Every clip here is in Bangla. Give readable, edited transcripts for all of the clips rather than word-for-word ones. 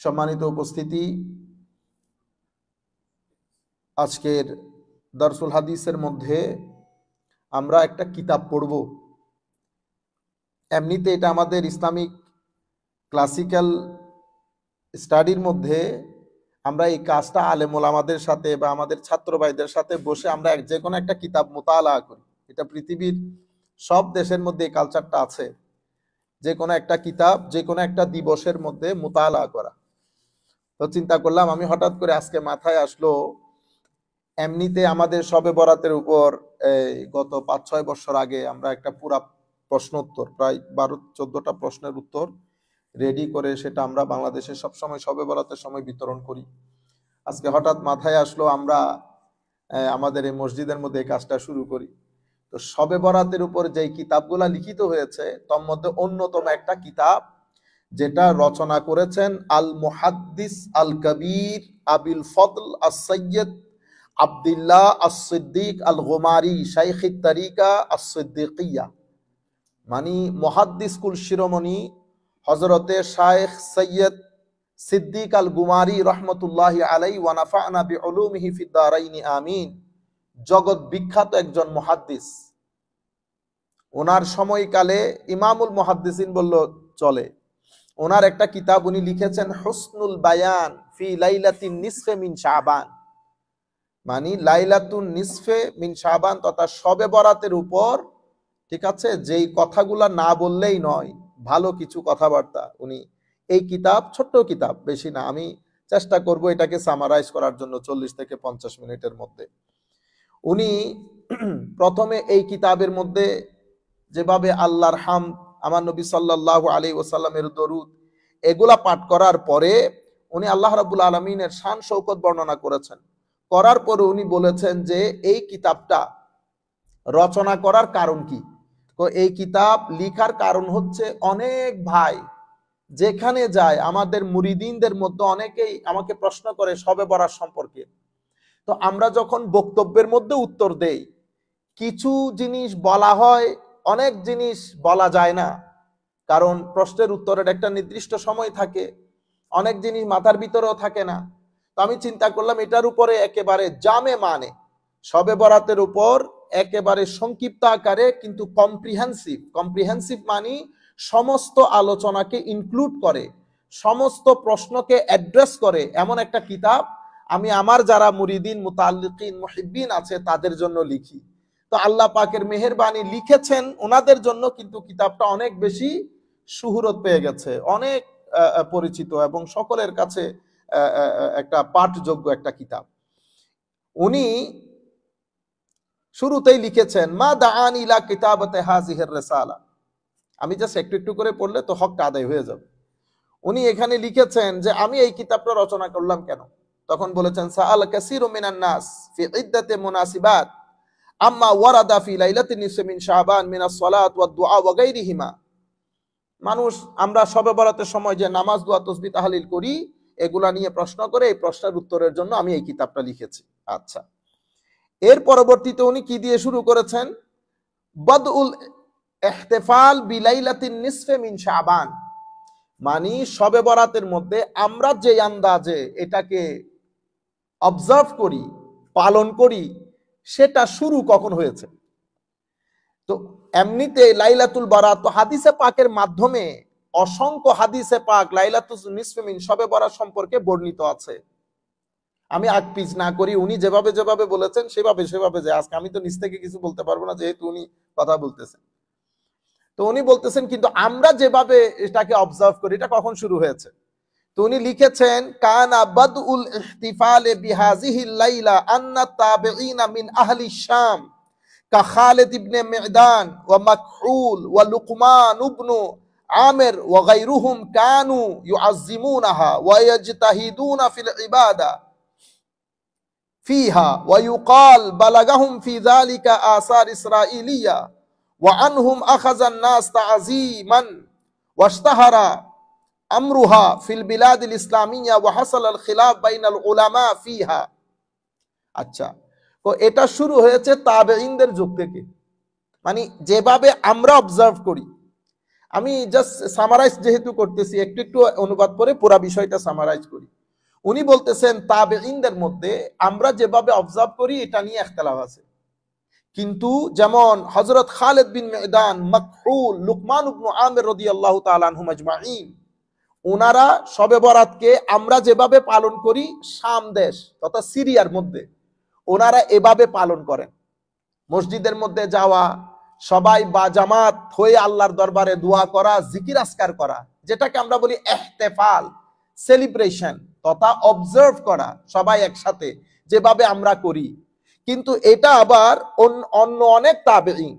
সম্মানিত উপস্থিতি, আজকের দরসুল হাদিসের মধ্যে আমরা একটা কিতাব পড়ব। এমনিতে এটা আমাদের ইসলামিক ক্লাসিক্যাল স্টাডির মধ্যে আমরা এই কাজটা আলেম ওলামাদের সাথে বা আমাদের ছাত্র ভাইদের সাথে বসে আমরা যে কোনো একটা কিতাব মুতালা করি। এটা পৃথিবীর সব দেশের মধ্যে এই কালচারটা আছে, যে কোনো একটা কিতাব যে কোনো একটা দিবসের মধ্যে মুতালা করা। তো চিন্তা করলাম, আমি হঠাৎ করে আজকে মাথায় আসলো, এমনিতে আমাদের শবে বরাতের উপর গত 5-6 বছর আগে আমরা একটা পুরা প্রশ্ন উত্তর, প্রায় 12-14টা প্রশ্নের উত্তর রেডি করে সেটা আমরা বাংলাদেশে সবসময় শবে বরাতের সময় বিতরণ করি। আজকে হঠাৎ মাথায় আসলো আমরা আমাদের এই মসজিদের মধ্যে এই কাজটা শুরু করি। তো শবে বরাতের উপর যেই কিতাবগুলা লিখিত হয়েছে তার মধ্যে অন্যতম একটা কিতাব যেটা রচনা করেছেন আল মুহাদ্দিস আল কবির আবিল ফদল as-সাইয়্যিদ আব্দুল্লাহ as-সিদ্দিক আল গুমারি শাইখ তারিকা as-সিদ্দিকিয়া, মানে মুহাদ্দিস কুল শিরোমণি হযরতে শাইখ সৈয়দ সিদ্দিক আল গুমারি রহমতুল্লাহি আলাইহি ওয়া নাফা'না বিউলুমিহি ফিদ দারাইনি আমিন। জগৎ বিখ্যাত একজন মুহাদ্দিস। ওনার সময়কালে ইমামুল মুহাদ্দিসিন বলল চলে। ওনার একটা কিতাব উনি লিখেছেন হুসনুল বায়ান ফি লাইলাতিন নিসফে মিন শাবান, মানে লাইলাতুন নিসফে মিন শাবান তথা শবে বরাতের উপর, ঠিক আছে, যেই কথাগুলা না বললেই নয়, ভালো কিছু কথাবার্তা। উনি এই কিতাব, ছোট্ট কিতাব, বেশি না, আমি চেষ্টা করব এটাকে সামারাইজ করার জন্য 40 থেকে 50 মিনিটের মধ্যে। উনি প্রথমে এই কিতাবের মধ্যে যেভাবে আল্লাহর হামদ, আমার নবী সাল্লাল্লাহু আলাইহি ওয়াসাল্লামের দরুদ, এগুলা পাঠ করার পরে উনি আল্লাহ রাব্বুল আলামিনের শান শৌকত বর্ণনা করেছেন। করার পরে উনি বলেছেন যে এই কিতাবটা রচনা করার কারণ কি। তো এই কিতাব লিখার কারণ হচ্ছে, অনেক ভাই যেখানে যায়, আমাদের মুরিদিনদের মধ্যে অনেকেই আমাকে প্রশ্ন করে শবে বরাত সম্পর্কে। তো আমরা যখন বক্তব্যের মধ্যে উত্তর দেই, কিছু জিনিস বলা হয়, অনেক জিনিস বলা যায় না, কারণ প্রশ্নের উত্তরের একটা নির্দিষ্ট সময় থাকে, অনেক জিনিস মাথার ভিতরেও থাকে না। তো আমি চিন্তা করলাম এটার উপরে একেবারে জামে মানে শবে বরাতের উপর একেবারে সংক্ষিপ্ত আকারে কিন্তু কম্প্রিহেন্সিভ মানে সমস্ত আলোচনাকে ইনক্লুড করে, সমস্ত প্রশ্নকে অ্যাড্রেস করে এমন একটা কিতাব আমি আমার যারা মুরিদিন মুতাল্লিকিন মুহিব্বিন আছে তাদের জন্য লিখি। তো আল্লাহ পাকের মেহেরবানি লিখেছেন ওনাদের জন্য, কিন্তু কিতাবটা অনেক বেশি সুহুরত পেয়ে গেছে, অনেক পরিচিত এবং সকলের কাছে একটা পাঠযোগ্য একটা কিতাব। উনি শুরুতেই লিখেছেন মা দাআনি ইলা কিতাবাতি হাযিহির রিসালা। আমি জাস্ট একটু একটু করে পড়লে তো হকটা আদায় হয়ে যাবে। উনি এখানে লিখেছেন যে আমি এই কিতাবটা রচনা করলাম কেন। তখন বলেছেন সাআল কাসীরু মিনান নাস ফি ইদ্দাতি মুনাসিবাত আম্মা ওয়ারাদা ফি লাইলাতিন নিসফি মিন শাবান মিনাস সালাত ওয়াদ দুআ ওয়া গায়রিহিমা। মানুষ আমরা শবে বরাতের সময় যে নামাজ, দোয়া, তাসবিহ, তাহলিল করি, এগুলা নিয়ে প্রশ্ন করে, এই প্রশ্নের উত্তরের জন্য আমি এই কিতাবটা লিখেছি। আচ্ছা, এর পরবর্তীতে উনি কি দিয়ে শুরু করেছেন, বাদউল ইহতিফাল বিলাইলাতিন নিসফে মিন শাবান, মানে শবে বরাতের মধ্যে আমরা যে আন্দাজে এটাকে অবজার্ভ করি, পালন করি, সেটা শুরু কখন হয়েছে। তো এমনিতে লাইলাতুল বারাত তো হাদিসে পাকের মাধ্যমে অসংখ্য হাদিসে পাক লাইলাতুল নিসফে মিন শবে বরাত সম্পর্কে বর্ণিত আছে। আমি আগ পিছ না করি, উনি যেভাবে যেভাবে বলেছেন সেভাবে যে আজকে আমি তো নিজ থেকে কিছু বলতে পারবো না, যেহেতু উনি কথা বলতেছেন। তো উনি বলতেছেন কিন্তু আমরা যেভাবে এটাকে অবজার্ভ করি, এটা কখন শুরু হয়েছে। তো উনি লিখেছেন কানা বাদউল ইহতিফাল বিহাযিহিল লাইলা আন্না তাবিঈনা মিন আহলি শাম কা খালিদ ইবনে মি'দান ওয়া মাকহুল ওয়া লুকমান ইবনে আমির ওয়া গায়রুহুম কানু ইউআযজিমুনাহা ওয়া ইয়াজতাহিদুনা ফিল ইবাদা ফিহা ওয়া ইউকাল বালাগাহুম ফি যালিকা আসার ইসরাঈলিয়া ওয়া আনহুম আখাযান নাস তা'যীমান ওয়াশতাহারা আমরুহা ফিল বিলাদিল ইসলামিয়া ওয়া হাসালাল খিলাফ বাইনাল উলামা ফিহা। আচ্ছা, তো এটা শুরু হয়েছে তাবেঈনদের যুগ থেকে, মানে যেভাবে আমরা অবজার্ভ করি, আমি জাস্ট সামারাইজ যেহেতু করতেছি, একটু একটু অনুবাদ করে পুরো বিষয়টা সামারাইজ করি। উনি বলতেছেন তাবেঈনদের মধ্যে আমরা যেভাবে অবজার্ভ করি এটা নিয়ে ইখতিলাফ আছে, কিন্তু যেমন হযরত খালিদ বিন মিদান, মাকহুল, লুকমান ইবনে আমির রাদিয়াল্লাহু তাআলা আনহুম আজমাইন, ওনারা শবে বরাতকে আমরা যেভাবে পালন করি শাম দেশ তথা সিরিয়ার মধ্যে ওনারা এভাবে পালন করেন। মসজিদের মধ্যে যাওয়া, সবাই বা জামাত হয়ে আল্লাহর দরবারে দোয়া করা, জিকির আসকার করা, যেটাকে আমরা বলি ইহতিফাল, সেলিব্রেশন তথা অবজার্ভ করা সবাই একসাথে যেভাবে আমরা করি। কিন্তু এটা আবার অন্য অনেক তাবেঈন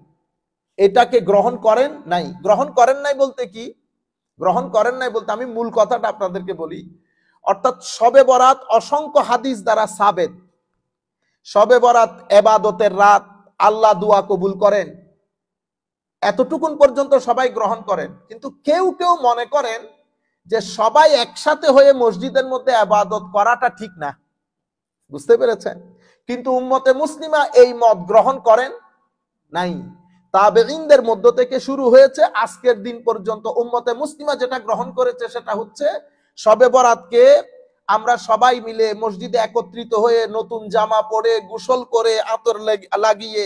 এটাকে গ্রহণ করেন নাই। গ্রহণ করেন নাই বলতে কি? গ্রহণ করেন নাই বলতে আমি মূল কথাটা আপনাদেরকে বলি। অর্থাৎ শবে বরাত অসংখ্য হাদিস দ্বারা সাবেত, শবে বরাত ইবাদতের রাত, আল্লাহ দোয়া কবুল করেন, এতটুকুন পর্যন্ত সবাই গ্রহণ করেন। কিন্তু কেউ কেউ মনে করেন যে সবাই একসাথে হয়ে মসজিদের মধ্যে ইবাদত করাটা ঠিক না। বুঝতে পেরেছেন? কিন্তু উম্মতে মুসলিমা এই মত গ্রহণ করেন নাই। তাবেঈনদের মধ্য থেকে শুরু হয়েছে আজকের দিন পর্যন্ত উম্মতে মুসলিমা যেটা গ্রহণ করেছে সেটা হচ্ছে শবে বরাতকে আমরা সবাই মিলে মসজিদে একত্রিত হয়ে নতুন জামা পরে গোসল করে আতর লাগিয়ে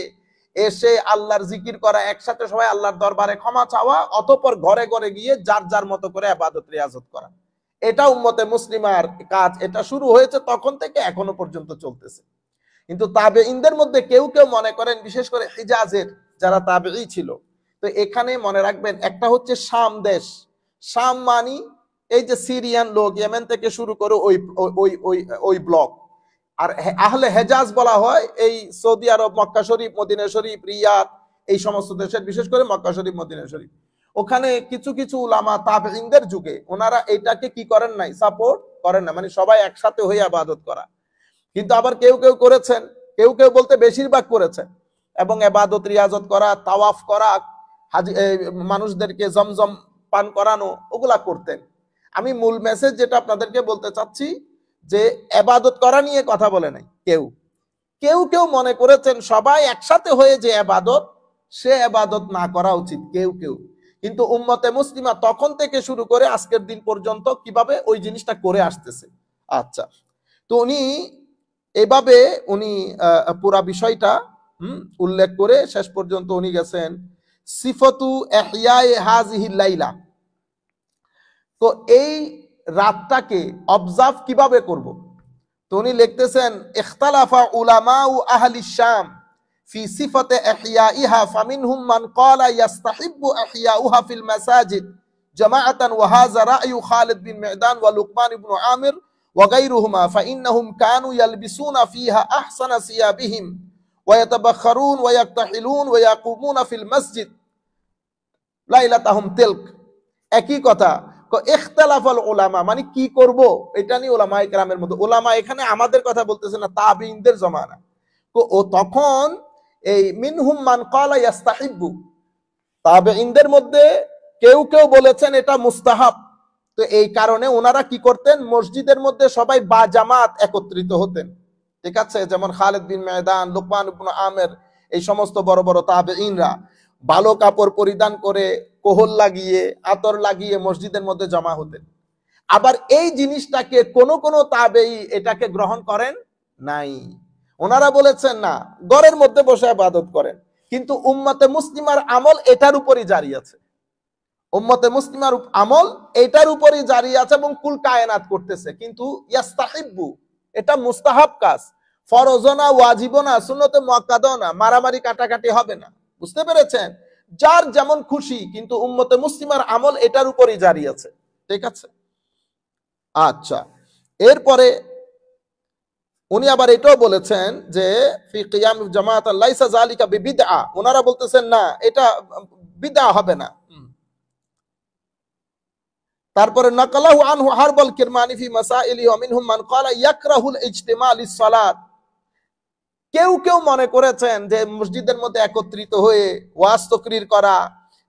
এসে আল্লাহর জিকির করা, একসাথে সবাই আল্লাহর দরবারে ক্ষমা চাওয়া, অতঃপর ঘরে ঘরে গিয়ে যার যার মতো করে ইবাদত রিয়াজত করা। এটা উম্মতে মুসলিমার কাজ। এটা শুরু হয়েছে তখন থেকে এখনো পর্যন্ত চলতেছে। কিন্তু তাবেঈনদের মধ্যে কেউ কেউ মনে করেন, বিশেষ করে হিজাজের যারা তাবেঈ ছিল, তো এখানে মনে রাখবেন একটা হচ্ছে শাম দেশ, শাম মানি এই যে সিরিয়ান লোক, ইয়েমেন থেকে শুরু করে ওই ওই ওই ওই ব্লক। আর আহলে হেজাজ বলা হয় এই সৌদি আরব, মক্কা শরীফ, মদিনা শরীফ, রিয়াদ, এই সমস্ত দেশের, বিশেষ করে মক্কা শরীফ, মদিনা শরীফ। ওখানে কিছু কিছু উলামা তাবেঈনদের যুগে ওনারা এটাকে কি করেন নাই, সাপোর্ট করেন না, মানে সবাই একসাথে হয়ে ইবাদত করা। কিন্তু আবার কেউ কেউ করেছেন, কেউ কেউ বলতে বেশিরভাগ করেছেন, এবং ইবাদত রিয়াজত করা, তাওয়াফ করা, হাজি মানুষদেরকে জমজম পান করানো, ওগুলা করতেন। আমি মূল মেসেজ যেটা আপনাদেরকে বলতে চাচ্ছি যে ইবাদত করা নিয়ে কথা বলে নাই কেউ। কেউ কেউ মনে করেছেন সবাই একসাথে হয়ে যে ইবাদত, সে ইবাদত না করা উচিত কেউ কেউ। কিন্তু উম্মতে মুসলিমা তখন থেকে শুরু করে আজকের দিন পর্যন্ত কিভাবে ওই জিনিসটা করে আসতেছে। আচ্ছা, তো উনি এভাবে উনি পুরা বিষয়টা উল্লেখ করে শেষ পর্যন্ত উনি গেছেন সিফাতু ইহইয়ায়ে হাযিহিল লাইলা। তো এই রাতটাকে অবজার্ভ কিভাবে করব? তো উনি লিখতেছেন ইখতালাফা উলামাউ আহলি শাম ফি সিফাতে ইহইয়াইহা ফামিনহুম মান ক্বালা ইস্তাহিব্বু ইহইয়াউহা ফিল মাসাজিদ জামাআতান ওয়া হাযা রা'য়ু খালিদ বিন মিদান ওয়া লুকমান ইবনে আমির ওয়া গায়রুহুমা ফাইন্নাহুম কানু ইয়ালবিসুনা ফিহা আহসানা সিয়াবিহিম ওয়া ইয়াতাবাখখারুন ওয়া ইয়াকতাহিলুন ওয়া ইয়াকুমুনা ফিল মাসজিদ লাইলাতাহুম তিলক। একই কথা, ইখতিলাফাল উলামা মানে কি করব এটা নিয়ে উলামায়ে কেরামের মধ্যে, উলামা এখানে আমাদের কথা বলতেছে না, তাবেঈনদের জমানা। তো ও তখন এই মিনহুম মান ক্বালা ইস্তাহিব্বু, তাবেঈনদের মধ্যে কেউ কেউ বলেছেন এটা মুস্তাহাব। তো এই কারণে ওনারা কি করতেন, মসজিদের মধ্যে সবাই বা জামাত একত্রিত হতেন। ঠিক আছে, যেমন খালিদ বিন মিদান, লুকমান ইবনে আমির, এই সমস্ত বড় বড় তাবেঈনরা ভালো কাপড় পরিধান করে, কোহল লাগিয়ে, আতর লাগিয়ে মসজিদের মধ্যে জমা হতেন। আবার এই জিনিসটাকে কোন কোন তাবেঈ এটাকে গ্রহণ করেন নাই। ওনারা বলেছেন না, ঘরের মধ্যে বসে ইবাদত করেন। কিন্তু উম্মতে মুসলিমার আমল এটার উপরই জারি আছে, উম্মতে মুসলিমার আমল এটার উপরই জারি আছে এবং কুল কায়নাত করতেছে। কিন্তু ইস্তাহিব্বু এটা মুস্তাহাব কাজ, ফরজও না, ওয়াজিবও না, সুন্নতে মুআক্কাদাও না, মারামারি কাটাকাটি হবে না। বুঝতে পেরেছেন? যার যেমন খুশি, কিন্তু উম্মতে মুসলিমার আমল এটার উপরই জারি আছে। ঠিক আছে, আচ্ছা। এরপরে উনি আবার এটাও বলেছেন যে ফি কিয়াম জামাআত লাইসা যালিকা বিবিদআ, ওনারা বলতেছেন না এটা বিদআ হবে না। তারপরে নাকালাহু আনহু হারবাল কিরমানি ফি মাসাইলি ওয়া মিনহুম মান ক্বালা ইয়াকরাহুল ইজতিমা লিস সালাত। কেউ কেউ মনে করেছেন যে মসজিদের মধ্যে একত্রিত হয়ে ওয়াজ তাকরীর করা,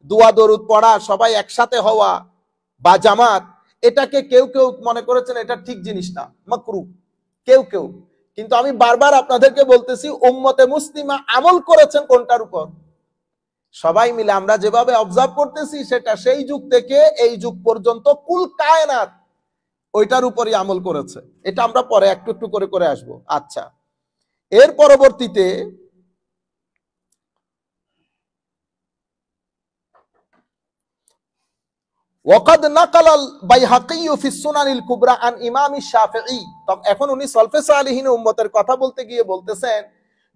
দোয়া দরুদ পড়া, সবাই একসাথে হওয়া বা জামাত, এটাকে কেউ কেউ মনে করেছেন এটা ঠিক জিনিস না, মাকরুহ কেউ কেউ। কিন্তু আমি বারবার আপনাদেরকে বলতেছি উম্মতে মুসলিমা আমল করেছেন কোনটার উপর? সবাই মিলে আমরা যেভাবে অবজার্ভ করতেছি সেটা সেই যুগ থেকে এই যুগ পর্যন্ত কুল কায়নাত ওইটার উপরই আমল করেছে। এটা আমরা পরে একটু একটু করে করে আসবো। আচ্ছা, এর পরবর্তীতে ওয়াকাদ নাকালাল বাইহাকি ফি সুনানিল কুবরা আন ইমাম শাফিঈ। তবে এখন উনি সলফে সালিহিন উম্মতের কথা বলতে গিয়ে বলতেছেন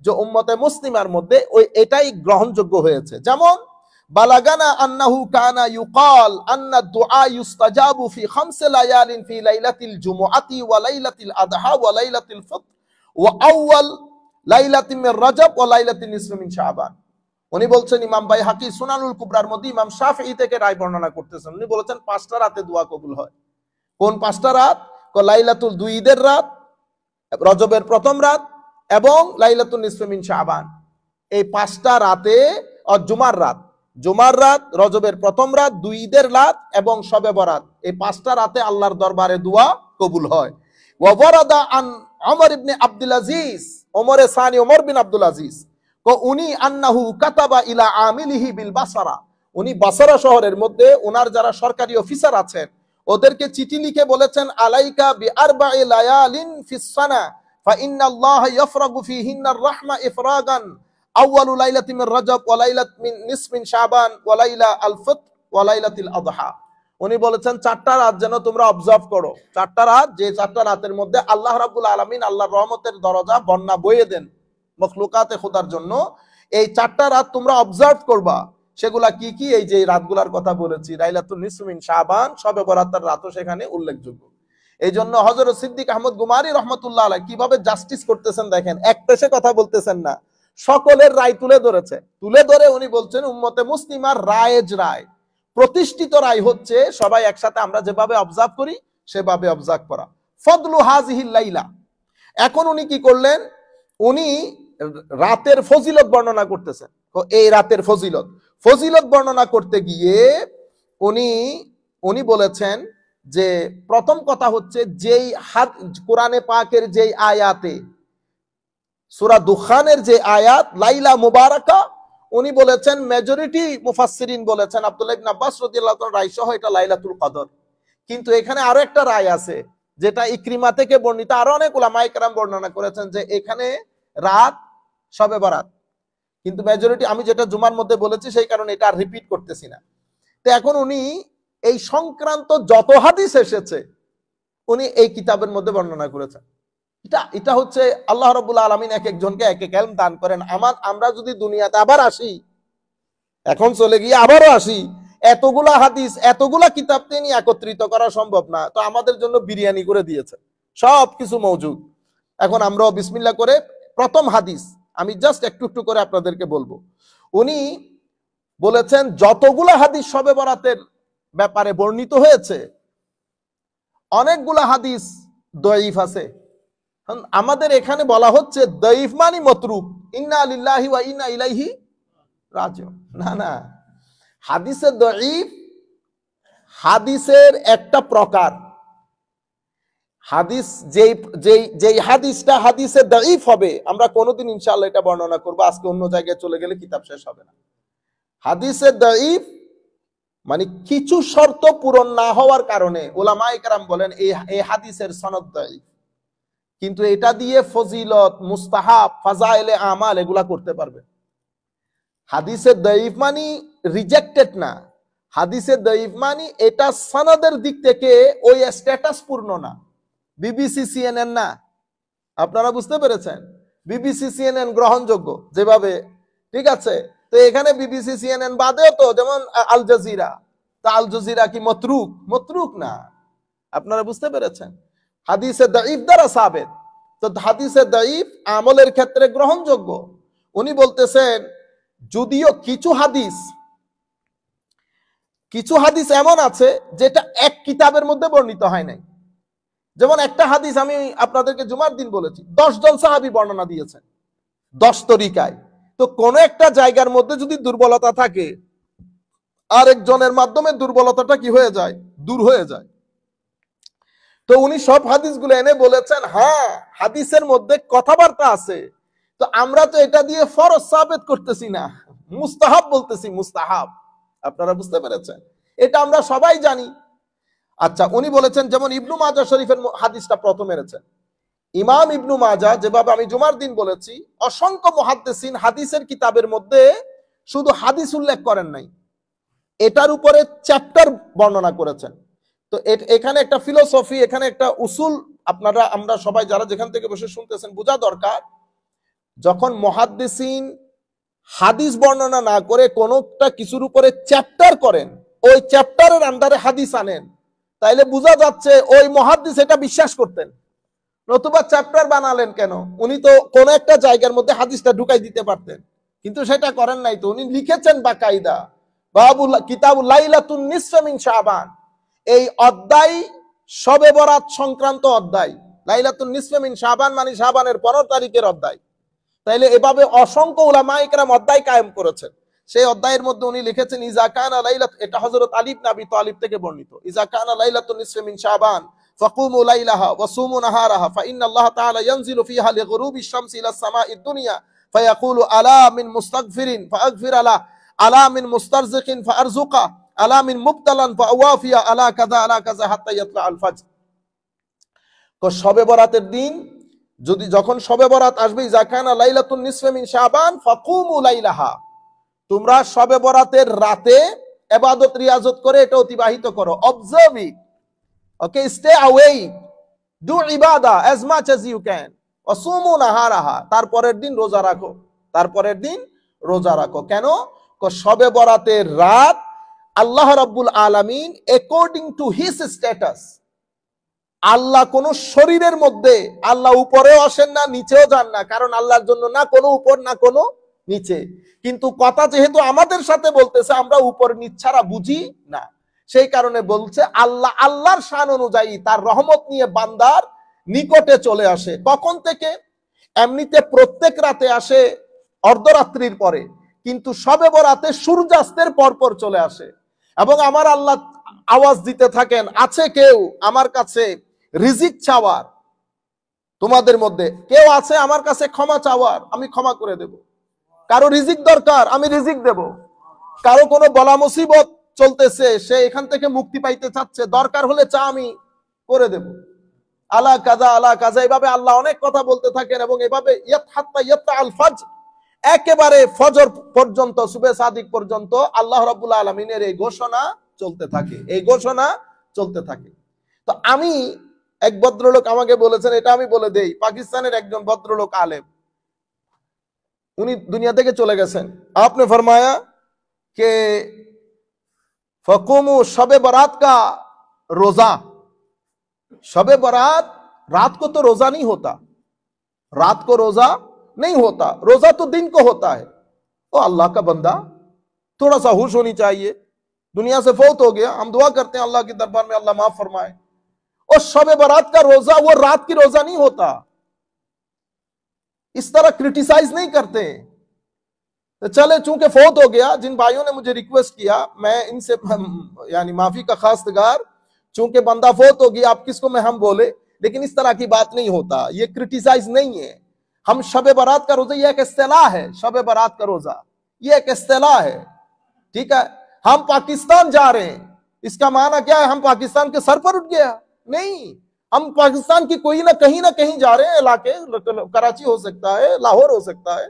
যে উম্মতে মুসলিমার মধ্যে ওই এটাই গ্রহণযোগ্য হয়েছে। যেমন বালাগানা আন্নাহু কানা ইউকাল আন্না দুআ ইউস্তাজাবু ফি খামসি লায়ালিন ফি লাইলাতিল জুমআতি ওয়া লাইলাতিল আদহা ওয়া লাইলাতিল ফিত্র ওয়া আউয়াল লাইলাতিন মির রাজব ওয়া লাইলাতিন নিসফি মিন শাবান। উনি বলছেন ইমাম বাইহাকি সুনানুল কুবরার মধ্যে ইমাম শাফিঈ থেকে রায় বর্ণনা করতেছেন। উনি বলেছেন 5টা রাতে দোয়া কবুল হয়। কোন 5টা রাত? লাইলাতুল 2 ঈদের রাত, রজবের প্রথম রাত এবং লাইলাতুল নিসফি মিন শাবান। এই 5টা রাতে জুমার রাত, রজবের প্রথম রাত, 2 ঈদের রাত এবং শবে বরাত, এই 5টা রাতে আল্লাহর দরবারে দোয়া কবুল হয়। ওয়া ওয়ারাদা আন ওমর ইবনে আব্দুল আজিজ, ওমরে সানি ওমর বিন আব্দুল আজিজ উনি আন্নাহু কাতাবা ইলা আমিলিহি বিল বাসরা, উনি বাসরা শহরের মধ্যে ওনার যারা সরকারি অফিসার আছেন ওদেরকে চিঠি লিখে বলেছেন আলাইকা বি আরবা'i লায়ালিন ফিস সানা ফা ইন্নাল্লাহা ইয়াফরাগু ফিহিন্নার রাহমা ইফরাগান আউয়ালু লাইলাতিন মির রাজব ওয়া লাইলাত মিন নিসফিন শাবান ওয়া লাইলা আল ফিত্র ওয়া লাইলাতিল আদহা। উনি বলেছেন 4টা রাত যেন তোমরা অবজার্ভ করো, 4টা রাত, যে 4টা রাতের মধ্যে আল্লাহ রাব্বুল আলামিন আল্লাহর রহমতের দরজা বন্যা বইয়ে দেন মখলুকাতে খোদার জন্য। এই 4টা রাত তোমরা অবজার্ভ করবা। সেগুলা কি কি? এই যে রাতগুলার কথা বলেছি, লাইলাতুল নিসফি মিন শাবান, শবে বরাতের রাতও সেখানে উল্লেখযোগ্য। এই জন্য হযরত সিদ্দিক আহমদ গুমারি রহমতুল্লাহ আলাইহি কিভাবে জাস্টিস করতেছেন দেখেন, এক পেশে কথা বলতেছেন না, সকলের রায় তুলে ধরে উনি বলছেন উম্মতে মুসলিমার রায়েজ রায়, প্রতিষ্ঠিত রায় হচ্ছে সবাই একসাথে আমরা যেভাবে অবজার্ভ করি সেভাবে অবজার্ভ করা। ফদলু হাযিহিল লাইলা। এখন উনি কি করলেন? উনি রাতের ফজিলত বর্ণনা করতেছেন। এই রাতের ফজিলত বর্ণনা করতে গিয়ে উনি বলেছেন যে প্রথম কথা হচ্ছে যেই কোরআনে পাকের যেই আয়াতে সূরা দুখানের যে আয়াত লাইলা মুবারাকা, উনি বলেছেন মেজরিটি মুফাসসিরিন বলেছেন আব্দুল্লাহ ইবনে আব্বাস রাদিয়াল্লাহু তাআলা রায় সহ এটা লাইলাতুল কদর। কিন্তু এখানে আরো একটা রায় আছে যেটা ইকরিমা থেকে বর্ণিত, আরো অনেক উলামায়ে কেরাম বর্ণনা করেছেন যে এখানে রাত শবে বরাত। কিন্তু মেজরিটি আমি যেটা জুমার মধ্যে বলেছি সেই কারণে এটা আর রিপিট করতেছি না। তো এখন উনি এই সংক্রান্ত যত হাদিস এসেছে উনি এই কিতাবের মধ্যে বর্ণনা করেছেন। এটা হচ্ছে আল্লাহ রাব্বুল আলামিন এক একজনকে এক এক ইলম দান করেন। আমরা যদি দুনিয়াতে আবার আসি, এখন চলে গিয়ে আবারও আসি, এতগুলা হাদিস এতগুলা কিতাব তিনি একত্রিত করা সম্ভব না। তো আমাদের জন্য বিরিয়ানি করে দিয়েছে, সব কিছু মওজুদ। এখন আমরাও বিসমিল্লাহ করে প্রথম হাদিস আমি জাস্ট একটু একটু করে আপনাদেরকে বলবো। উনি বলেছেন যতগুলা হাদিস শবে বরাতের ব্যাপারে বর্ণিত হয়েছে অনেকগুলা হাদিস দঈফ আছে। আমাদের এখানে বলা হচ্ছে দঈফ মানে মতরুক, ইন্না লিল্লাহি ওয়া ইন্না ইলাইহি রাজিউন। না, হাদিসে দঈফ হাদিসের একটা প্রকার। হাদিস যেই হাদিসটা হাদিসে দঈফ হবে, আমরা কোনোদিন ইনশাআল্লাহ এটা বর্ণনা করব, আজকে অন্য জায়গায় চলে গেলে কিতাব শেষ হবে না। হাদিসে দঈফ মানে কিছু শর্ত পূরণ না হওয়ার কারণে উলামায়ে কেরাম বলেন এই হাদিসের সনদ দঈফ, কিন্তু এটা দিয়ে ফজিলত, মুস্তাহাব, ফাজাইলে আমাল এগুলা করতে পারবে। হাদিসে দঈফ মানে রিজেক্টেড না, হাদিসে দঈফ মানে এটা সনদের দিক থেকে ওই স্ট্যাটাস পূর্ণ না, বিবিসি সিএনএন না। আপনারা বুঝতে পেরেছেন? বিবিসি সিএনএন গ্রহণযোগ্য যেভাবে, ঠিক আছে? তো এখানে বিবিসি সিএনএন বাদেও তো যেমন আল জাজিরা, তা আল জাজিরা কি মতরুক না? আপনারা বুঝতে পেরেছেন? হাদিসে দঈফ দ্বারা সাবেত। তো হাদিসে দঈফ আমলের ক্ষেত্রে গ্রহণযোগ্য। উনি বলতেছেন যদিও কিছু হাদিস এমন আছে যেটা এক কিতাবের মধ্যে বর্ণিত হয় নাই। যেমন একটা হাদিস আমি আপনাদেরকে জুমার দিন বলেছি, 10 জন সাহাবী বর্ণনা দিয়েছেন 10 তরিকায়। তো কোন একটা জায়গার মধ্যে যদি দুর্বলতা থাকে, আরেকজনের মাধ্যমে দুর্বলতাটা কি হয়ে যায়? দূর হয়ে যায়। তো উনি সব হাদিসগুলো এনে বলেছেন হ্যাঁ হাদিসের মধ্যে কথাবার্তা আছে, তো আমরা তো এটা দিয়ে ফরজ সাবেত করতেছি না, মুস্তাহাব বলতেছি, মুস্তাহাব। আপনারা বুঝতে পেরেছেন? এটা আমরা সবাই জানি। আচ্ছা, উনি বলেছেন যেমন ইবনু মাজা শরীফের হাদিসটা প্রথম এনেছেন। ইমাম ইবনু মাজা, যেভাবে আমি জুমার দিন বলেছি, অসংখ্য মুহাদ্দিসিন হাদিসের কিতাবের মধ্যে শুধু হাদিস উল্লেখ করেন নাই, এটার উপরে চ্যাপ্টার বর্ণনা করেছেন। তো এখানে একটা ফিলোসফি, এখানে একটা উসুল আপনারা আমরা সবাই যারা যেখান থেকে বসে শুনতেছেন বোঝা দরকার। যখন মুহাদ্দিসিন হাদিস বর্ণনা না করে কোনটা কিছুর উপরে চ্যাপ্টার করেন, ওই চ্যাপ্টারের আন্ডারে হাদিস আনেন, তাইলে বোঝা যাচ্ছে ওই মুহাদ্দিস এটা বিশ্বাস করতেন। নতুবা চ্যাপ্টার বানালেন কেন? উনি তো কোন একটা জায়গার মধ্যে হাদিসটা ঢুকাই দিতে পারতেন, কিন্তু সেটা করেন নাই। তো উনি লিখেছেন বাকায়দা বাবুল কিতাবুল লাইলাতুন নিসফি মিন শাবান, এই অধ্যায় শবে বরাত সংক্রান্ত অধ্যায়। লাইলাতুন নিসফি মিন শাবান মানে শাবানের 15 তারিখের অধ্যায়। তাইলে এভাবে অসংখ্য উলামায়ে কেরাম অধ্যায় কায়েম করেছেন। সেই অধ্যায়ের মধ্যে উনি লিখেছেন ইজা কানা লাইলাত, এটা হযরত আলী ইবনে আবি তালিব থেকে বর্ণিত, ইজা কানা লাইলাতুন নিসফি মিন শাবান ফাকুমু লাইলাহা ওয়া সুমু নাহারাহা ফাইন্নাল্লাহ তাআলা ইয়ানজিলু ফিহা লিগুরুবিশ শামসি ইলা সামাঈদ দুনিয়া ফায়াকুলু আলা মিন মুস্তাগফিরিন ফাআগফির আলা, আলা মিন মুস্তারজিকিন ফাআরযুকা, আলা মিন মুবতালান ফাআওয়াফিয়া, আলা কাযা আলা কাযা হাত্তা ইয়াতলা আল ফাজর। তো শবে বরাতের দিন যখন শবে বরাত আসবে, ইজা কানা লাইলাতুন নিসফি মিন শাবান ফাকুমু লাইলাহা, তোমরা শবে বরাতের রাতে ইবাদত রিয়াজত করে এটা অতিবাহিত করো, observe it, okay, stay awake, do ইবাদা as much as you can, ওয়াসুমু নাহারাহা, তারপরের দিন রোজা রাখো, তারপরের দিন রোজা রাখো। কেন? শবে বরাতের রাত আল্লাহ রাব্বুল আলামিন অ্যাকর্ডিং টু হিজ স্ট্যাটাস, আল্লাহ কোন শরীরের মধ্যে, আল্লাহ উপরেও আসেন না নিচেও যান না, কারণ আল্লাহর জন্য না কোনো উপর না কোনো নিচে। কিন্তু কথা যেহেতু আমাদের সাথে বলতেছে, আমরা উপর নিচ ছাড়া বুঝি না, সেই কারণে বলছে আল্লাহ আল্লাহর শান অনুযায়ী তার রহমত নিয়ে বান্দার নিকটে চলে আসে। কখন থেকে? এমনিতে প্রত্যেক রাতে আসে অর্ধরাত্রির পরে, কিন্তু শবে বরাতে সূর্যাস্তের পরপর চলে আসে। এবং আমার আল্লাহ আওয়াজ দিতে থাকেন, আছে কেউ আমার কাছে রিজিক চাওয়ার? তোমাদের মধ্যে কেউ আছে আমার কাছে ক্ষমা চাওয়ার? আমি ক্ষমা করে দেব। কারো রিজিক দরকার, আমি রিজিক দেব। কারো কোনো বলা মুসিবত চলতেছে, সে এখান থেকে মুক্তি পাইতে চাচ্ছে, দরকার হলে চা আমি করে দেব। আলা কাজা আলা কাজা, এভাবে আল্লাহ অনেক কথা বলতে থাকেন। এবং এভাবে আল ফাজর, একেবারে ফজর পর্যন্ত, সুবে সাদিক পর্যন্ত আল্লাহ রাব্বুল আলামিনের এই ঘোষণা চলতে থাকে, এই ঘোষণা চলতে থাকে। তো আমি, এক ভদ্রলোক আমাকে বলেছেন, এটা আমি বলে দেই, পাকিস্তানের একজন ভদ্রলোক আলেম, উনি দুনিয়া থেকে চলে গেছেন। আপনি ফরমায়া कि फकुमु शबे बारात का रोजा, शबे बारात रात को तो रोजा नहीं होता, रात को रोजा नहीं होता, रोजा तो दिन को होता है। ओ अल्लाह का बंदा, थोड़ा सा होश होनी चाहिए, दुनिया से फौत हो गया, हम दुआ करते हैं अल्लाह के दरबार में अल्लाह माफ फरमाए। और शबे बारात का रोजा वो रात की रोजा नहीं होता। इस तरह क्रिटिसाइज नहीं करते। तो चले, चूंकि फौत हो गया, जिन भाइयों ने मुझे रिक्वेस्ट किया, मैं इनसे यानी माफी का खास्तगार, चूंकि बंदा फौत हो गया, आप किसको मैं हम बोले, लेकिन इस तरह की बात नहीं होता, ये क्रिटिसाइज नहीं है। हम शबे बारात का रोजा, ये एक इस्तिलाह है, शबे बारात का रोजा ये एक इस्तिलाह है, ठीक है। हम पाकिस्तान जा रहे हैं, इसका माना क्या है हम पाकिस्तान के सर पर उठ गया? नहीं, हम पाकिस्तान की कोई ना कहीं जा रहे हैं, इलाके, कराची हो सकता है, लाहौर हो सकता है,